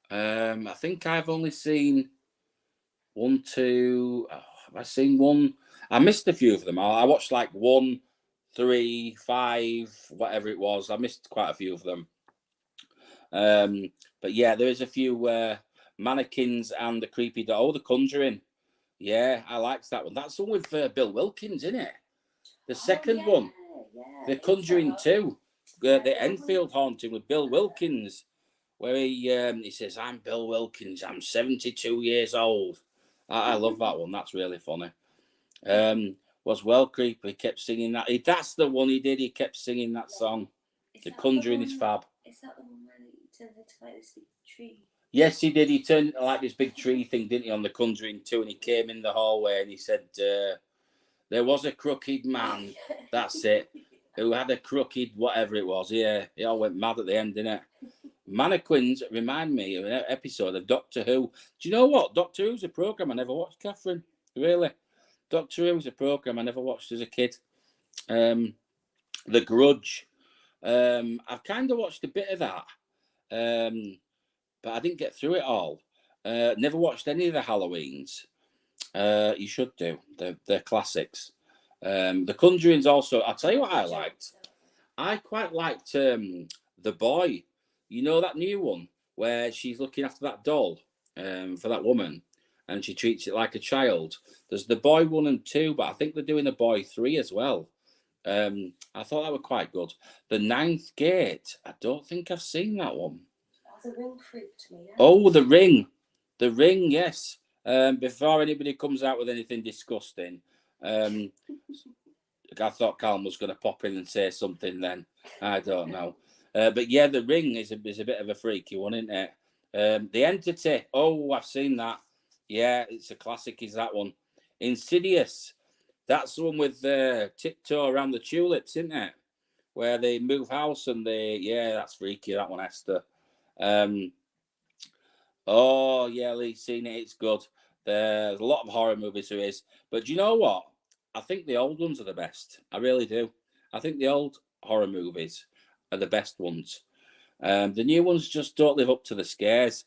I think I've only seen 1, 2. Have I seen one? I missed a few of them. I watched like 1, 3, 5, whatever it was. I missed quite a few of them. But yeah, there is a few mannequins and the creepy doll. Oh, The Conjuring. Yeah, I liked that one. That's the one with Bill Wilkins, isn't it? The second one. Yeah, The Conjuring 2. The Enfield haunting with Bill Wilkins, where he says, I'm Bill Wilkins, I'm 72 years old. I love that one. That's really funny. Was well creepy. He kept singing that. That's the one he did. He kept singing that song. The Conjuring is fab. Is that the one where he turned into like this big tree? Yes, he did. He turned into like this big tree thing, didn't he, on The Conjuring 2? And he came in the hallway and he said, there was a crooked man. That's it. Who had a crooked whatever it was. Yeah, he all went mad at the end, didn't it? Mannequins remind me of an episode of Doctor Who. Do you know what? Doctor Who's a programme I never watched, Catherine. Really? Doctor Who's a programme I never watched as a kid. The Grudge. I've kind of watched a bit of that. But I didn't get through it all. Never watched any of the Halloweens. You should do. They're classics. The Conjuring's also... I'll tell you what I liked. I quite liked The Boy. You know that new one where she's looking after that doll for that woman and she treats it like a child. There's The Boy 1 and 2, but I think they're doing The Boy 3 as well. I thought that were quite good. The Ninth Gate. I don't think I've seen that one. The Ring freaked me out. Oh, The Ring. The Ring, yes. Before anybody comes out with anything disgusting, I thought Calm was going to pop in and say something then. I don't know. But yeah, The Ring is a bit of a freaky one, isn't it? The Entity. Oh, I've seen that. Yeah, it's a classic, is that one. Insidious. That's the one with Tiptoe Around the Tulips, isn't it? Where they move house and yeah, that's freaky, that one, Esther. Oh, yeah, Lee's seen it. It's good. There's a lot of horror movies there is. But do you know what? I think the old ones are the best. I really do. I think the old horror movies are the best ones. The new ones just don't live up to the scares.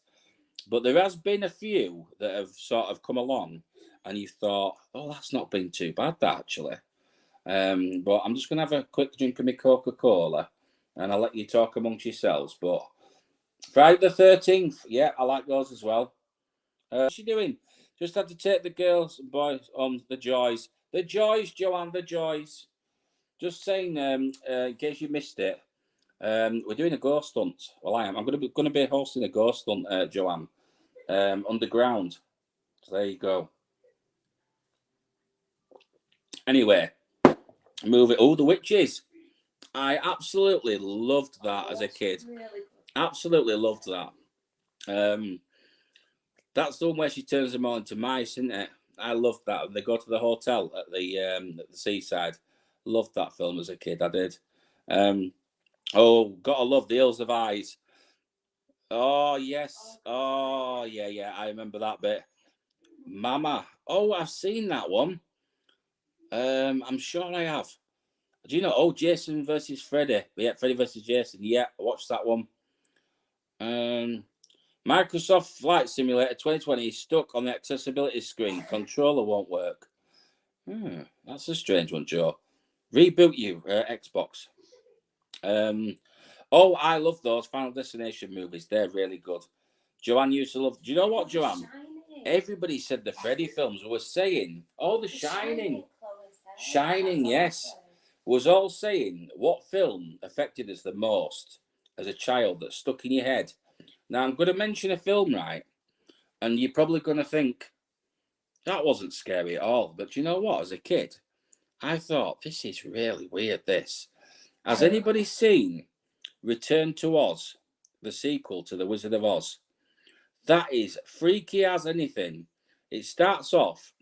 But there has been a few that have sort of come along and you thought, oh, that's not been too bad, that actually. But I'm just going to have a quick drink of my Coca-Cola and I'll let you talk amongst yourselves. But Friday the 13th, yeah, I like those as well. What's she doing? Just had to take the girls and boys on the Joys. The Joys, Joanne, the Joys. Just saying, in case you missed it, we're doing a ghost hunt. Well, I am. I'm going to be hosting a ghost hunt, Joanne, underground. So there you go. Anyway, move it. Oh, The Witches. I absolutely loved that as a kid. Really Absolutely loved that. That's the one where she turns them all into mice, isn't it? I loved that. They go to the hotel at the seaside. Loved that film as a kid. I did. Gotta love The Hills of Eyes. Oh yes. Oh yeah. I remember that bit. Mama. Oh, I've seen that one. I'm sure I have. Do you know? Oh, Jason versus Freddy. Yeah, Freddy versus Jason. Yeah, I watched that one. Microsoft Flight Simulator 2020 is stuck on the accessibility screen. Controller won't work. That's a strange one, Joe. Reboot you, Xbox. Oh, I love those Final Destination movies. They're really good. Joanne used to love. Do you know what, Joanne? Everybody said the Freddy films were saying, "Oh, The Shining." Shining, yes. Was all saying what film affected us the most as a child that stuck in your head. Now I'm going to mention a film, right? And you're probably going to think that wasn't scary at all. But you know what? As a kid, I thought this is really weird. This. Has anybody seen Return to Oz, the sequel to The Wizard of Oz? That is freaky as anything. It starts off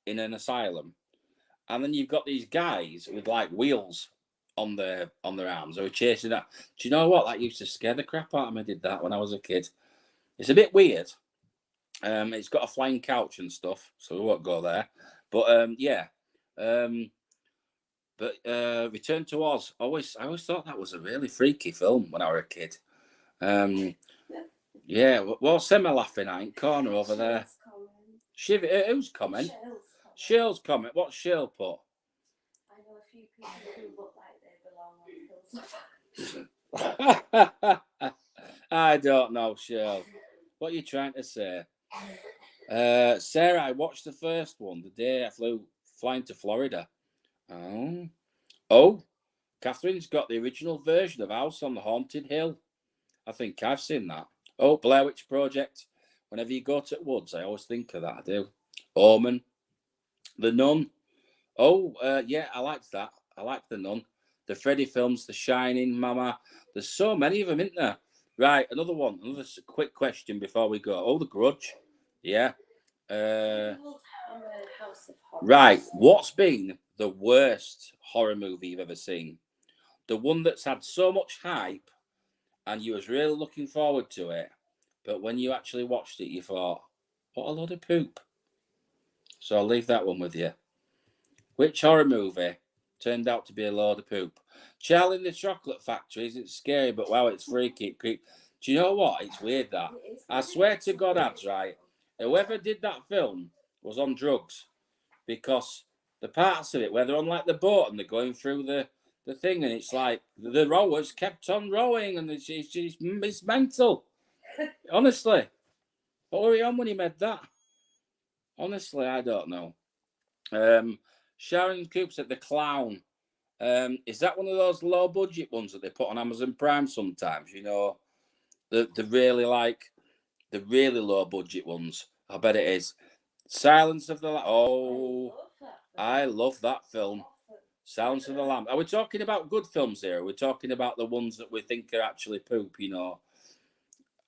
in an asylum, and then you've got these guys with like wheels on their arms who are chasing that. Do you know what? That used to scare the crap out of me. I did that when I was a kid. It's a bit weird. It's got a flying couch and stuff, so we won't go there. But yeah. Return to Oz. I always thought that was a really freaky film when I was a kid. Yeah. What's Emma laughing at in corner over there? Who's comment? Shell's comment. What's Shell put? I know a few people who look like they belong on Hills of Ice. I don't know, Shell. What are you trying to say? Sarah, I watched the first one the day I flying to Florida. Oh, Catherine's got the original version of House on the Haunted Hill. I think I've seen that. Oh, Blair Witch Project. Whenever you go to Woods, I always think of that. I do. Omen. The Nun. Oh, yeah, I liked that. I like The Nun. The Freddy films, The Shining, Mama. There's so many of them, isn't there? Right, another one. Another quick question before we go. Oh, The Grudge. Yeah. Right. What's been the worst horror movie you've ever seen? The one that's had so much hype and you was really looking forward to it, but when you actually watched it, you thought, what a load of poop. So I'll leave that one with you. Which horror movie turned out to be a load of poop? Charlie and the Chocolate Factory isn't scary, but wow, it's freaky. Do you know what? It's weird that. I swear to God, ads, right? Whoever did that film was on drugs, because the parts of it where they're on like the boat and they're going through the thing, and it's like the rowers kept on rowing, and it's mental. Honestly, what were he on when he made that? Honestly, I don't know. Sharon Coops at The Clown. Is that one of those low budget ones that they put on Amazon Prime sometimes? You know, the really low budget ones. I bet it is. Silence of the I love that film. Silence of the Lamb. Are we talking about good films here? Are we talking about the ones that we think are actually poop, you know?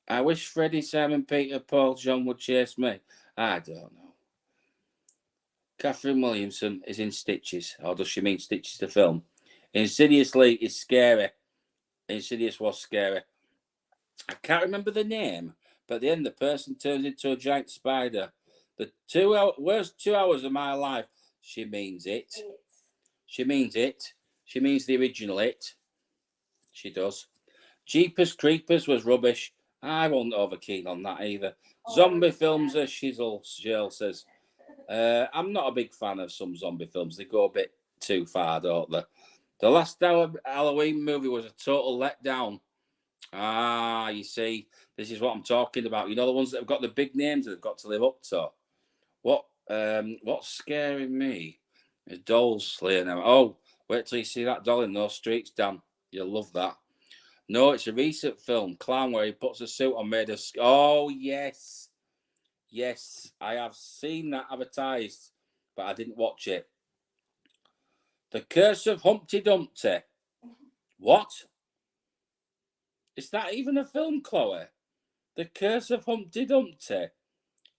I wish Freddie, Simon, Peter, Paul, John would chase me. I don't know. Catherine Williamson is in Stitches. Or does she mean Stitches the film? Insidiously is scary. Insidious was scary. I can't remember the name, but at the end the person turns into a giant spider. The worst 2 hours of my life. She means it. She means it. She means the original It. She does. Jeepers Creepers was rubbish. I wasn't over keen on that either. Zombie films are shizzle, Jill says. I'm not a big fan of some zombie films. They go a bit too far, don't they? The last Halloween movie was a total letdown. Ah, you see, this is what I'm talking about. You know, the ones that have got the big names that they've got to live up to. What's scaring me is dolls slaying them. Oh, wait till you see that doll in those streets, Dan. You'll love that. No, it's a recent film, Clown, where he puts a suit on made of... Oh, yes. Yes, I have seen that advertised, but I didn't watch it. The Curse of Humpty Dumpty. What? Is that even a film, Chloe? The Curse of Humpty Dumpty.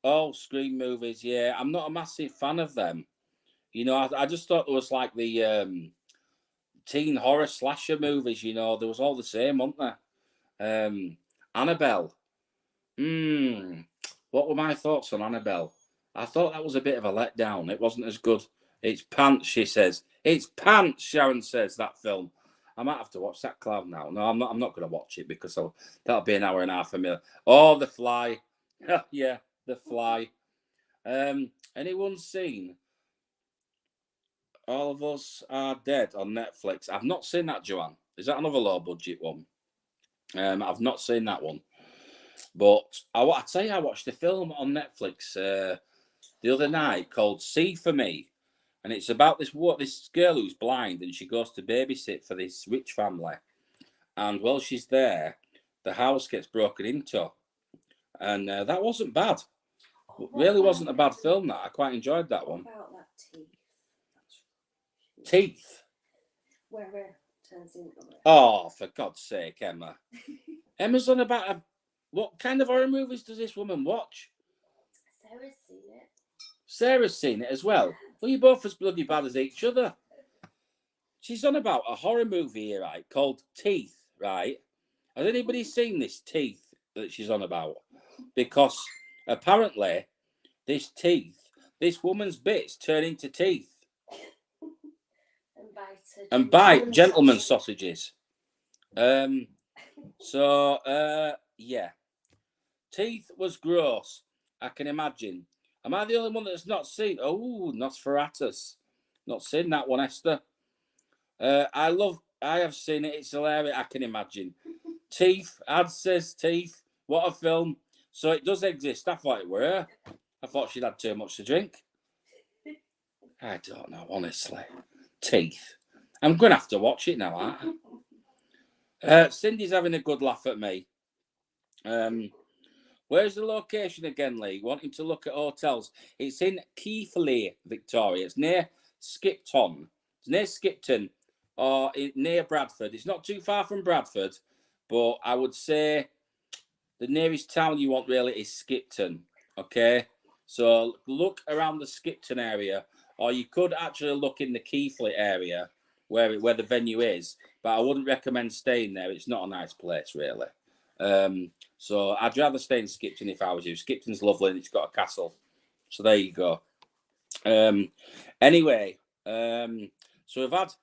Oh, Scream movies, yeah. I'm not a massive fan of them. You know, I just thought it was like the teen horror slasher movies, you know. There was all the same, weren't there? Annabelle. What were my thoughts on Annabelle? I thought that was a bit of a letdown. It wasn't as good. It's pants, she says. It's pants, Sharon says, that film. I might have to watch that, Cloud, now. No, I'm not going to watch it because that'll be an hour and a half a minute. Oh, The Fly. Yeah, The Fly. Anyone seen All of Us Are Dead on Netflix? I've not seen that, Joanne. Is that another low budget one? I've not seen that one. But I tell you, I watched a film on Netflix the other night called See For Me. And it's about this girl who's blind, and she goes to babysit for this rich family. And while she's there, the house gets broken into. And that wasn't bad. Really wasn't a bad film, that. I quite enjoyed that one. What about that teeth? Teeth? Where it turns into it. Oh, for God's sake, Emma. Emma's on about what kind of horror movies does this woman watch? Sarah's seen it. Sarah's seen it as well. Well, you're both as bloody bad as each other. She's on about a horror movie here, right, called Teeth, right? Has anybody seen this Teeth that she's on about? Because apparently this woman's bits turn into teeth. And bite gentleman's sausages. Yeah. Teeth was gross, I can imagine. Am I the only one that's not seen? Oh, Nosferatus. Not seen that one, Esther. I have seen it. It's hilarious, I can imagine. Teeth, Ad says Teeth. What a film. So it does exist. I thought it were. I thought she'd had too much to drink. I don't know, honestly. Teeth. I'm going to have to watch it now, aren't I? Cindy's having a good laugh at me. Where's the location again, Lee? Wanting to look at hotels. It's in Keighley, Victoria. It's near Skipton. It's near Skipton or near Bradford. It's not too far from Bradford, but I would say the nearest town you want really is Skipton. Okay? So look around the Skipton area, or you could actually look in the Keighley area where the venue is, but I wouldn't recommend staying there. It's not a nice place, really. So I'd rather stay in Skipton if I was you. Skipton's lovely and it's got a castle. So there you go. Anyway, so we've had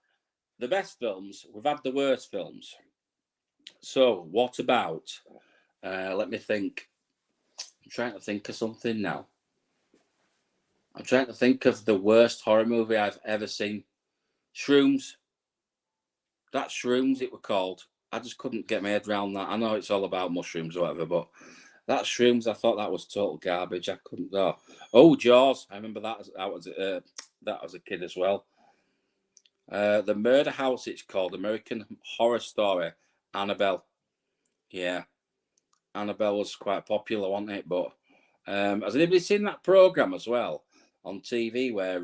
the best films, we've had the worst films. So what about, let me think. I'm trying to think of something now. I'm trying to think of the worst horror movie I've ever seen. Shrooms. That's Shrooms, it were called. I just couldn't get my head around that. I know it's all about mushrooms or whatever, but that Shrooms, I thought that was total garbage. I couldn't. Oh, Jaws. I remember that as a kid as well. The Murder House, it's called. American Horror Story. Annabelle. Yeah. Annabelle was quite popular, wasn't it? But has anybody seen that program as well on TV where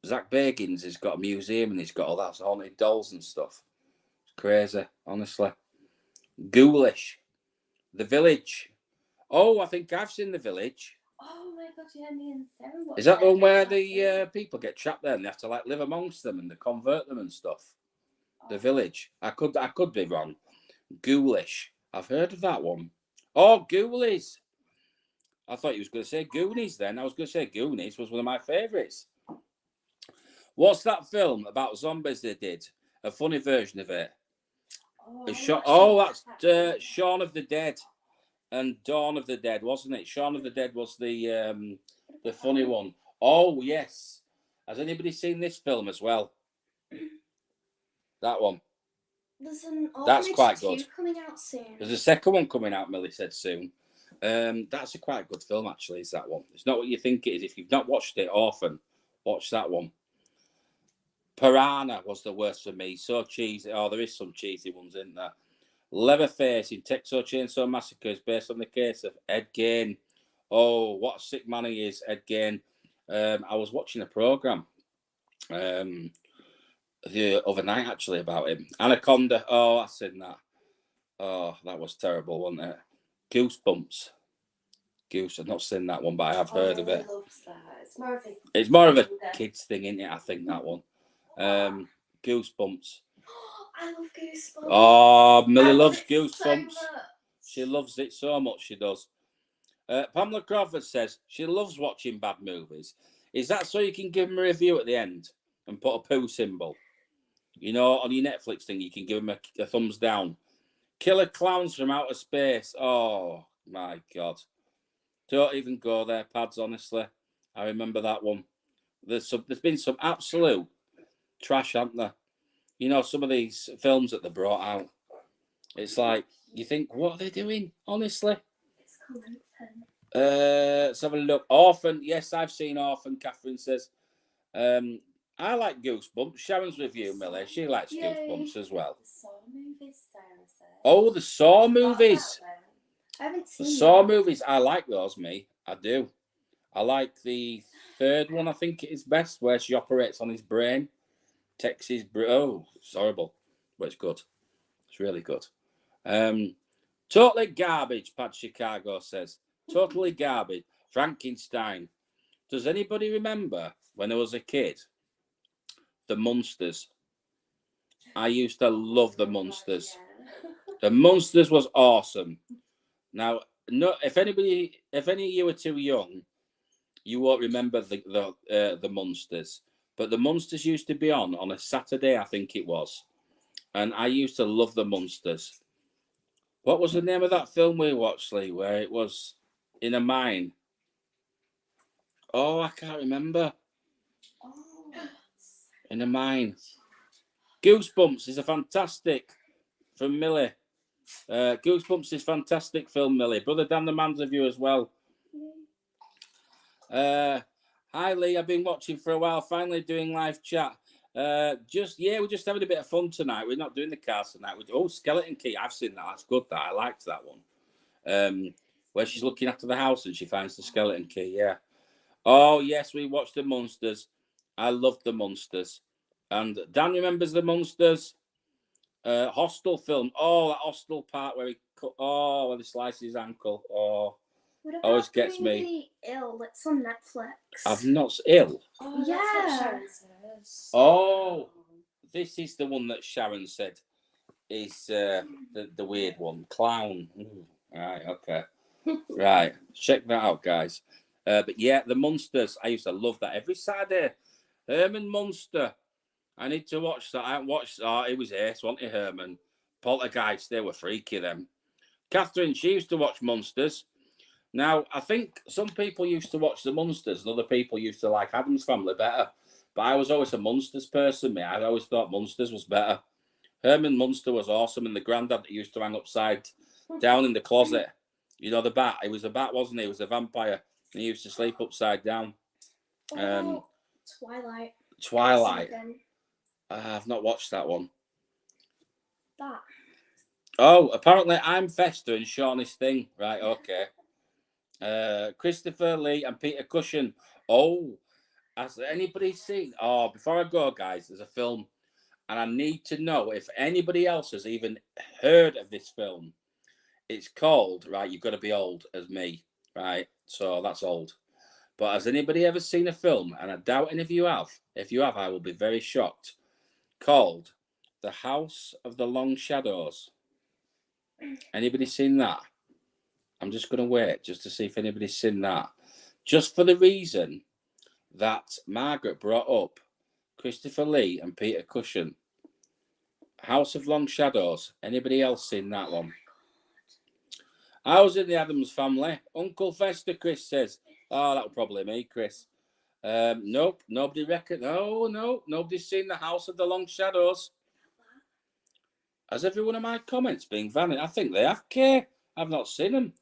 Zach Bagans has got a museum and he's got all that haunted dolls and stuff? Crazy, honestly. Ghoulish. The Village. Oh, I think I've seen The Village. Oh my God, yeah, me and Sarah watched. Is that the one where the people get trapped there and they have to like live amongst them and they convert them and stuff? The Village. I could be wrong. Ghoulish. I've heard of that one. Oh, Ghoulies. I thought you was going to say Goonies then. I was going to say Goonies was one of my favourites. What's that film about zombies they did? A funny version of it. That's Shaun of the Dead and Dawn of the Dead, wasn't it? Shaun of the Dead was the funny one. Oh, yes. Has anybody seen this film as well? That one. That's quite good. Coming out soon. There's a second one coming out, Millie said soon. That's a quite good film, actually, is that one. It's not what you think it is. If you've not watched it, Orphan, watch that one. Piranha was the worst for me. So cheesy. Oh, there is some cheesy ones, isn't there? Leatherface in Texas Chainsaw Massacre is based on the case of Ed Gein. Oh, what a sick man he is, Ed Gein. I was watching a program the other night, actually, about him. Anaconda. Oh, I've seen that. Oh, that was terrible, wasn't it? Goosebumps. I've not seen that one, but I have heard of it. It's more of a kids thing, isn't it? I think that one. Goosebumps. I love Goosebumps. Oh, Millie loves Goosebumps. So she loves it so much. She does. Pamela Crawford says she loves watching bad movies. Is that so you can give them a review at the end and put a poo symbol? You know, on your Netflix thing, you can give them a thumbs down. Killer Clowns from Outer Space. Oh, my God. Don't even go there, Pads, honestly. I remember that one. There's been some absolute trash, hasn't there? You know, some of these films that they brought out. It's like, you think, what are they doing? Honestly. Let's have a look. Orphan. Yes, I've seen Orphan, Catherine says. I like Goosebumps. Sharon's with you, Millie. She likes Goosebumps as well. The Saw movies, Sarah said. Oh, the Saw movies. I haven't seen The Saw that. movies. I like those, me. I do. I like the third one, I think it is best, where she operates on his brain. Takes his brain. Oh, it's horrible. But it's good. It's really good. Totally garbage, Pad Chicago says. Totally garbage. Frankenstein. Does anybody remember when I was a kid? The Munsters. I used to love the Munsters. The Munsters was awesome. Now, no, if any of you are too young, you won't remember the Munsters. But the Munsters used to be on a Saturday, I think it was, and I used to love the Munsters. What was the name of that film we watched, Lee, where it was in a mine? Oh, I can't remember. In a mine. Goosebumps is a fantastic from Millie. Goosebumps is fantastic film, Millie. Brother Dan the Man's of you as well. Hi Lee, I've been watching for a while. Finally doing live chat. We're just having a bit of fun tonight. We're not doing the cars tonight. Skeleton Key. I've seen that. That's good. That I liked that one. Where she's looking after the house and she finds the skeleton key. Yeah. Oh yes, we watched the Monsters. I loved the Monsters. And Dan remembers the Monsters. Hostel film. Oh, that Hostel part where where he slices his ankle. Oh, always gets me. Ill. It's on Netflix. I've not ill. Oh, yeah. That's what Sharon says. Oh, this is the one that Sharon said is the weird one. Clown. Ooh, right. Okay. Right. Check that out, guys. But yeah, the Monsters. I used to love that every Saturday. Herman Munster. I need to watch that. I haven't watched. Oh, it was ace, wasn't it, Herman? Poltergeist, they were freaky, them. Catherine, she used to watch Monsters. Now, I think some people used to watch the Monsters and other people used to like Addams Family better. But I was always a Monsters person, mate. I always thought Monsters was better. Herman Munster was awesome, and the granddad that used to hang upside down in the closet. You know, the bat. He was a bat, wasn't he? He was a vampire. And he used to sleep upside down. Twilight. I've not watched that one. That. Oh, apparently I'm Fester and Shawnee's thing. Right, okay. Christopher Lee and Peter Cushing. Oh, has anybody seen? Oh, before I go, guys, there's a film, and I need to know if anybody else has even heard of this film. It's called, right, you've got to be old as me, right? So that's old. But has anybody ever seen a film, and I doubt any of you have. If you have, I will be very shocked. Called The House of the Long Shadows. Anybody seen that? I'm just going to wait just to see if anybody's seen that. Just for the reason that Margaret brought up Christopher Lee and Peter Cushing. House of Long Shadows. Anybody else seen that one? I was in the Addams Family. Uncle Fester, Chris says. Oh, that was probably me, Chris. Nope, nobody reckon. No, nobody's seen the House of the Long Shadows. Has every one of my comments been vanished? I think they have, Kay. I've not seen them.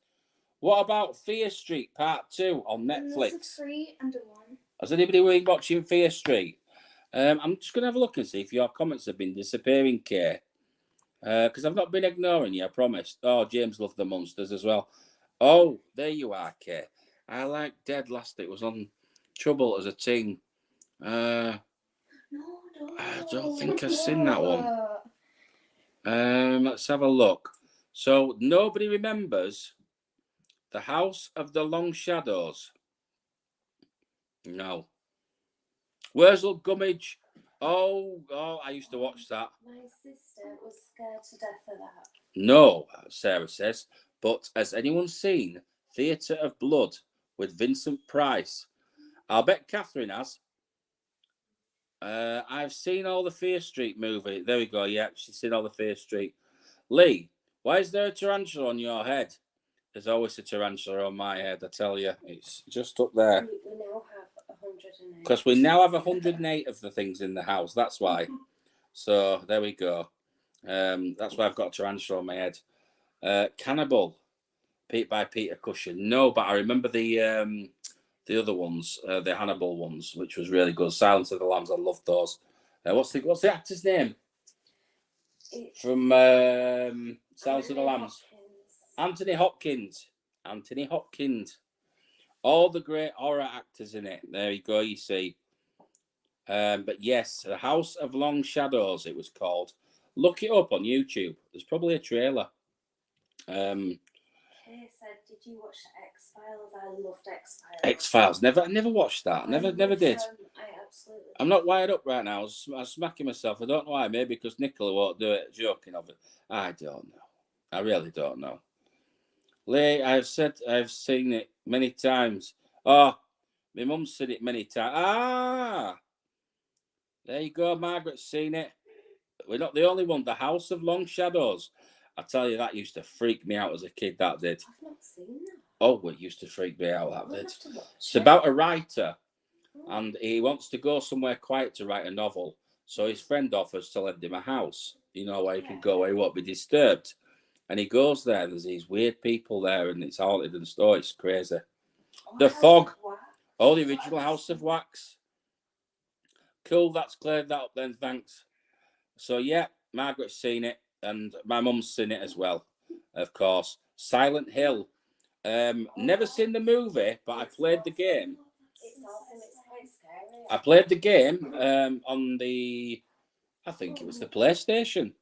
What about Fear Street Part 2 on Netflix? There's a 3 and a 1. Has anybody been watching Fear Street? I'm just going to have a look and see if your comments have been disappearing, Kay. Because I've not been ignoring you, I promise. Oh, James loved the Monsters as well. Oh, there you are, Kay. I like Dead Last. It was on Trouble as a teen. I don't think I've seen that one. Let's have a look. So nobody remembers The House of the Long Shadows. No. Wurzel Gummidge. Oh, I used to watch that. My sister was scared to death of that. No, Sarah says. But has anyone seen Theatre of Blood with Vincent Price. I'll bet Catherine has. I've seen all the Fear Street movie. There we go. Yeah, she's seen all the Fear Street. Lee, why is there a tarantula on your head? There's always a tarantula on my head, I tell you. It's just up there. We now have 108. Because we now have 108 of the things in the house. That's why. So, there we go. That's why I've got a tarantula on my head. Cannibal, by Peter Cushing. No, but I remember the other ones, the Hannibal ones, which was really good. Silence of the Lambs, I loved those. What's the actor's name? From Silence of the Lambs. Anthony Hopkins. Anthony Hopkins. All the great horror actors in it. There you go, you see. But yes, The House of Long Shadows, it was called. Look it up on YouTube. There's probably a trailer. Kay said, "Did you watch the X-Files? I loved X-Files." X-Files. Never watched that. Never did. I absolutely. I'm not wired up right now. I'm smacking myself. I don't know why. Maybe because Nicola won't do it. Joking of it. I don't know. I really don't know. Lee, I've seen it many times. Oh, my mum's seen it many times. Ah, there you go. Margaret's seen it. We're not the only one. The House of Long Shadows. I tell you, that used to freak me out as a kid. That did. I've not seen that. Oh, it used to freak me out. That did. It's about a writer, and he wants to go somewhere quiet to write a novel. So his friend offers to lend him a house. You know, where he can go where he won't be disturbed. And he goes there. There's these weird people there, and it's haunted and stuff. It's crazy. The Fog. Oh, the original House of Wax. Cool. That's cleared that up then. Thanks. So yeah, Margaret's seen it, and my mum's seen it as well, of course. Silent Hill. Never seen the movie, but I played the game. It's awesome. It's quite scary. I played the game on the, I think it was the PlayStation.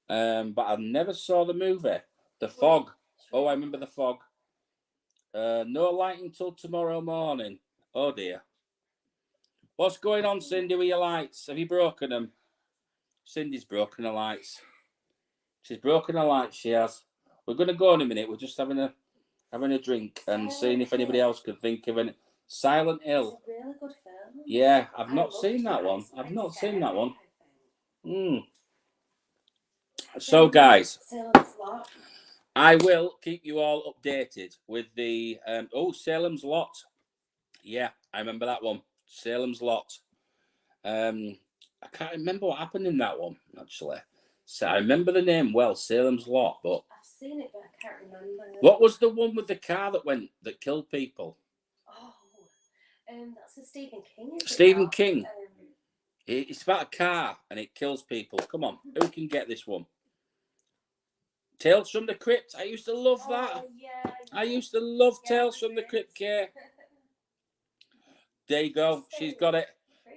But I never saw the movie. The Fog. Oh, I remember The Fog. No light until tomorrow morning. Oh dear. What's going on, Cindy, with your lights? Have you broken them? Cindy's broken her lights. She's broken her lights, she has. We're going to go in a minute. We're just having a drink and seeing if anybody else could think of it. Silent Hill. It's a really good film. Yeah, I've not seen that one. I've not seen that one. So, guys, I will keep you all updated with the Salem's Lot. Yeah, I remember that one. Salem's Lot. I can't remember what happened in that one, actually. So I remember the name well, Salem's Lot, but I've seen it, but I can't remember. What was the one with the car that killed people? Oh, that's a Stephen King. Stephen King. It's about a car and it kills people. Come on, who can get this one? Tales from the Crypt. I used to love that. Yeah, I used to love Tales from the Crypt. Kay. There you go. She's got it.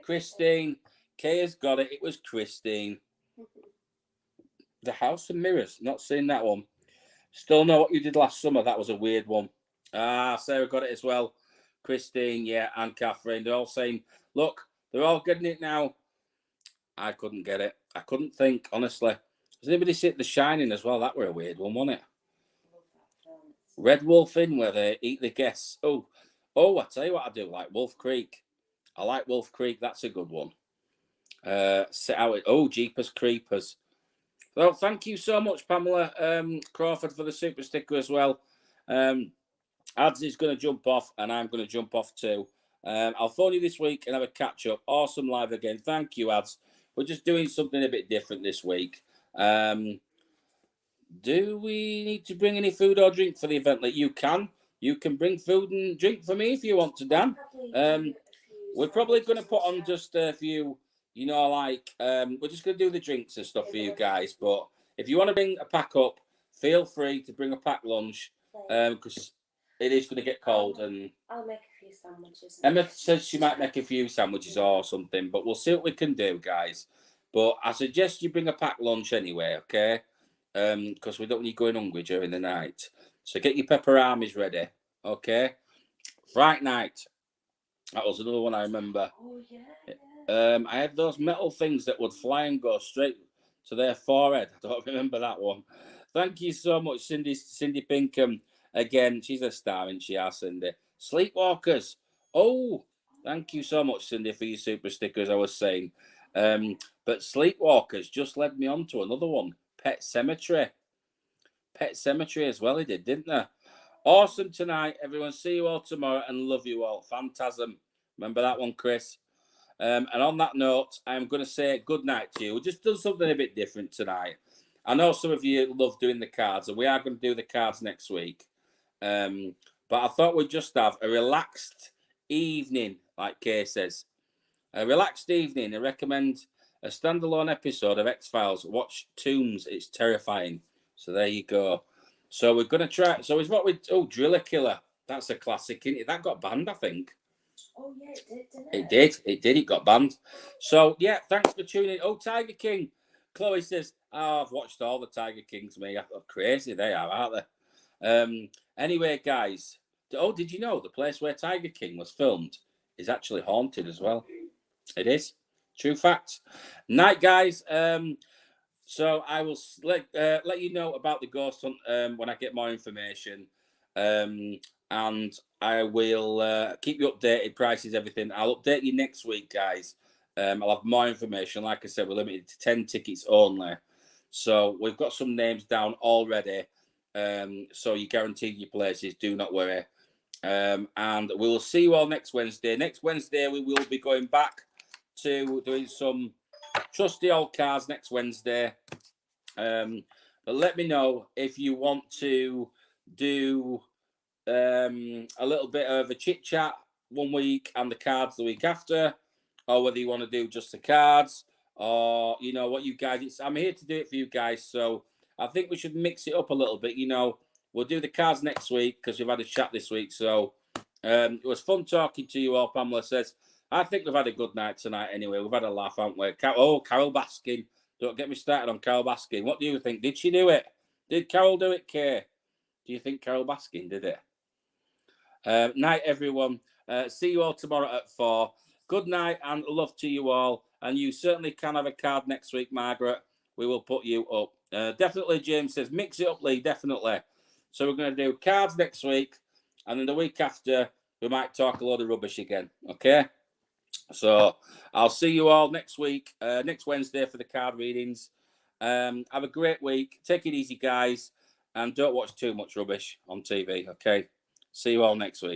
Christine. Kay has got it. It was Christine. The House of Mirrors. Not seen that one. Still know what you did last summer. That was a weird one. Sarah got it as well. Christine, yeah, and Catherine. They're all saying, look, they're all getting it now. I couldn't get it. I couldn't think, honestly. Has anybody seen The Shining as well? That were a weird one, wasn't it? Red Wolf Inn, where they eat the guests. Oh, I tell you what I do like. Wolf Creek. I like Wolf Creek. That's a good one. Jeepers Creepers. Well, thank you so much, Pamela Crawford, for the super sticker as well. Ads is going to jump off, and I'm going to jump off too. I'll phone you this week and have a catch up. Awesome live again. Thank you, Ads. We're just doing something a bit different this week. Do we need to bring any food or drink for the event? Like you can bring food and drink for me if you want to, Dan. We're probably going to put on just a few. We're just going to do the drinks and stuff for you guys. But if you want to bring a pack up, feel free to bring a pack lunch because it is going to get cold. And I'll make a few sandwiches. Emma says she might make a few sandwiches or something, but we'll see what we can do, guys. But I suggest you bring a pack lunch anyway, okay? Because we don't want you going hungry during the night. So get your pepper armies ready, okay? Fright Night. That was another one I remember. Oh, yeah. I had those metal things that would fly and go straight to their forehead. I don't remember that one. Thank you so much, Cindy Pinkham. Again, she's a star, isn't she, our Cindy? Sleepwalkers. Oh, thank you so much, Cindy, for your super stickers, I was saying. But Sleepwalkers just led me on to another one. Pet Cemetery. Pet Cemetery as well, he did, didn't they? Awesome tonight, everyone. See you all tomorrow and love you all. Phantasm. Remember that one, Chris? And on that note, I'm going to say good night to you. We've just done something a bit different tonight. I know some of you love doing the cards, and we are going to do the cards next week. But I thought we'd just have a relaxed evening, like Kay says. A relaxed evening. I recommend a standalone episode of X-Files. Watch Tombs. It's terrifying. So there you go. So we're going to try. So it's what we... Oh, Driller Killer. That's a classic, isn't it? That got banned, I think. Oh, yeah, it did, didn't it? It did. It got banned. So, yeah, thanks for tuning in. Oh, Tiger King. Chloe says, oh, I've watched all the Tiger Kings, me. Oh, crazy they are, aren't they? Anyway, guys. Oh, did you know the place where Tiger King was filmed is actually haunted as well? It is. True fact. Night, guys. So I will let you know about the ghost hunt when I get more information. And I will keep you updated, prices, everything. I'll update you next week, guys. I'll have more information. Like I said, we're limited to 10 tickets only. So we've got some names down already. So you guaranteed your places. Do not worry. And we'll see you all next Wednesday. Next Wednesday, we will be going back to doing some trusty old cards next Wednesday. But let me know if you want to do a little bit of a chit chat one week and the cards the week after, or whether you want to do just the cards, or you know what you guys. I'm here to do it for you guys, so I think we should mix it up a little bit. You know, we'll do the cards next week because we've had a chat this week. So it was fun talking to you all. Pamela says, I think we've had a good night tonight. Anyway, we've had a laugh, haven't we? Carol Baskin. Don't get me started on Carol Baskin. What do you think? Did she do it? Did Carol do it, Kay? Do you think Carol Baskin did it? Night, everyone. See you all tomorrow at 4. Good night and love to you all. And you certainly can have a card next week, Margaret. We will put you up. Definitely, James says, mix it up, Lee. Definitely. So we're going to do cards next week. And then the week after, we might talk a load of rubbish again. Okay? So I'll see you all next week, next Wednesday for the card readings. Have a great week. Take it easy, guys. And don't watch too much rubbish on TV. Okay? See you all next week.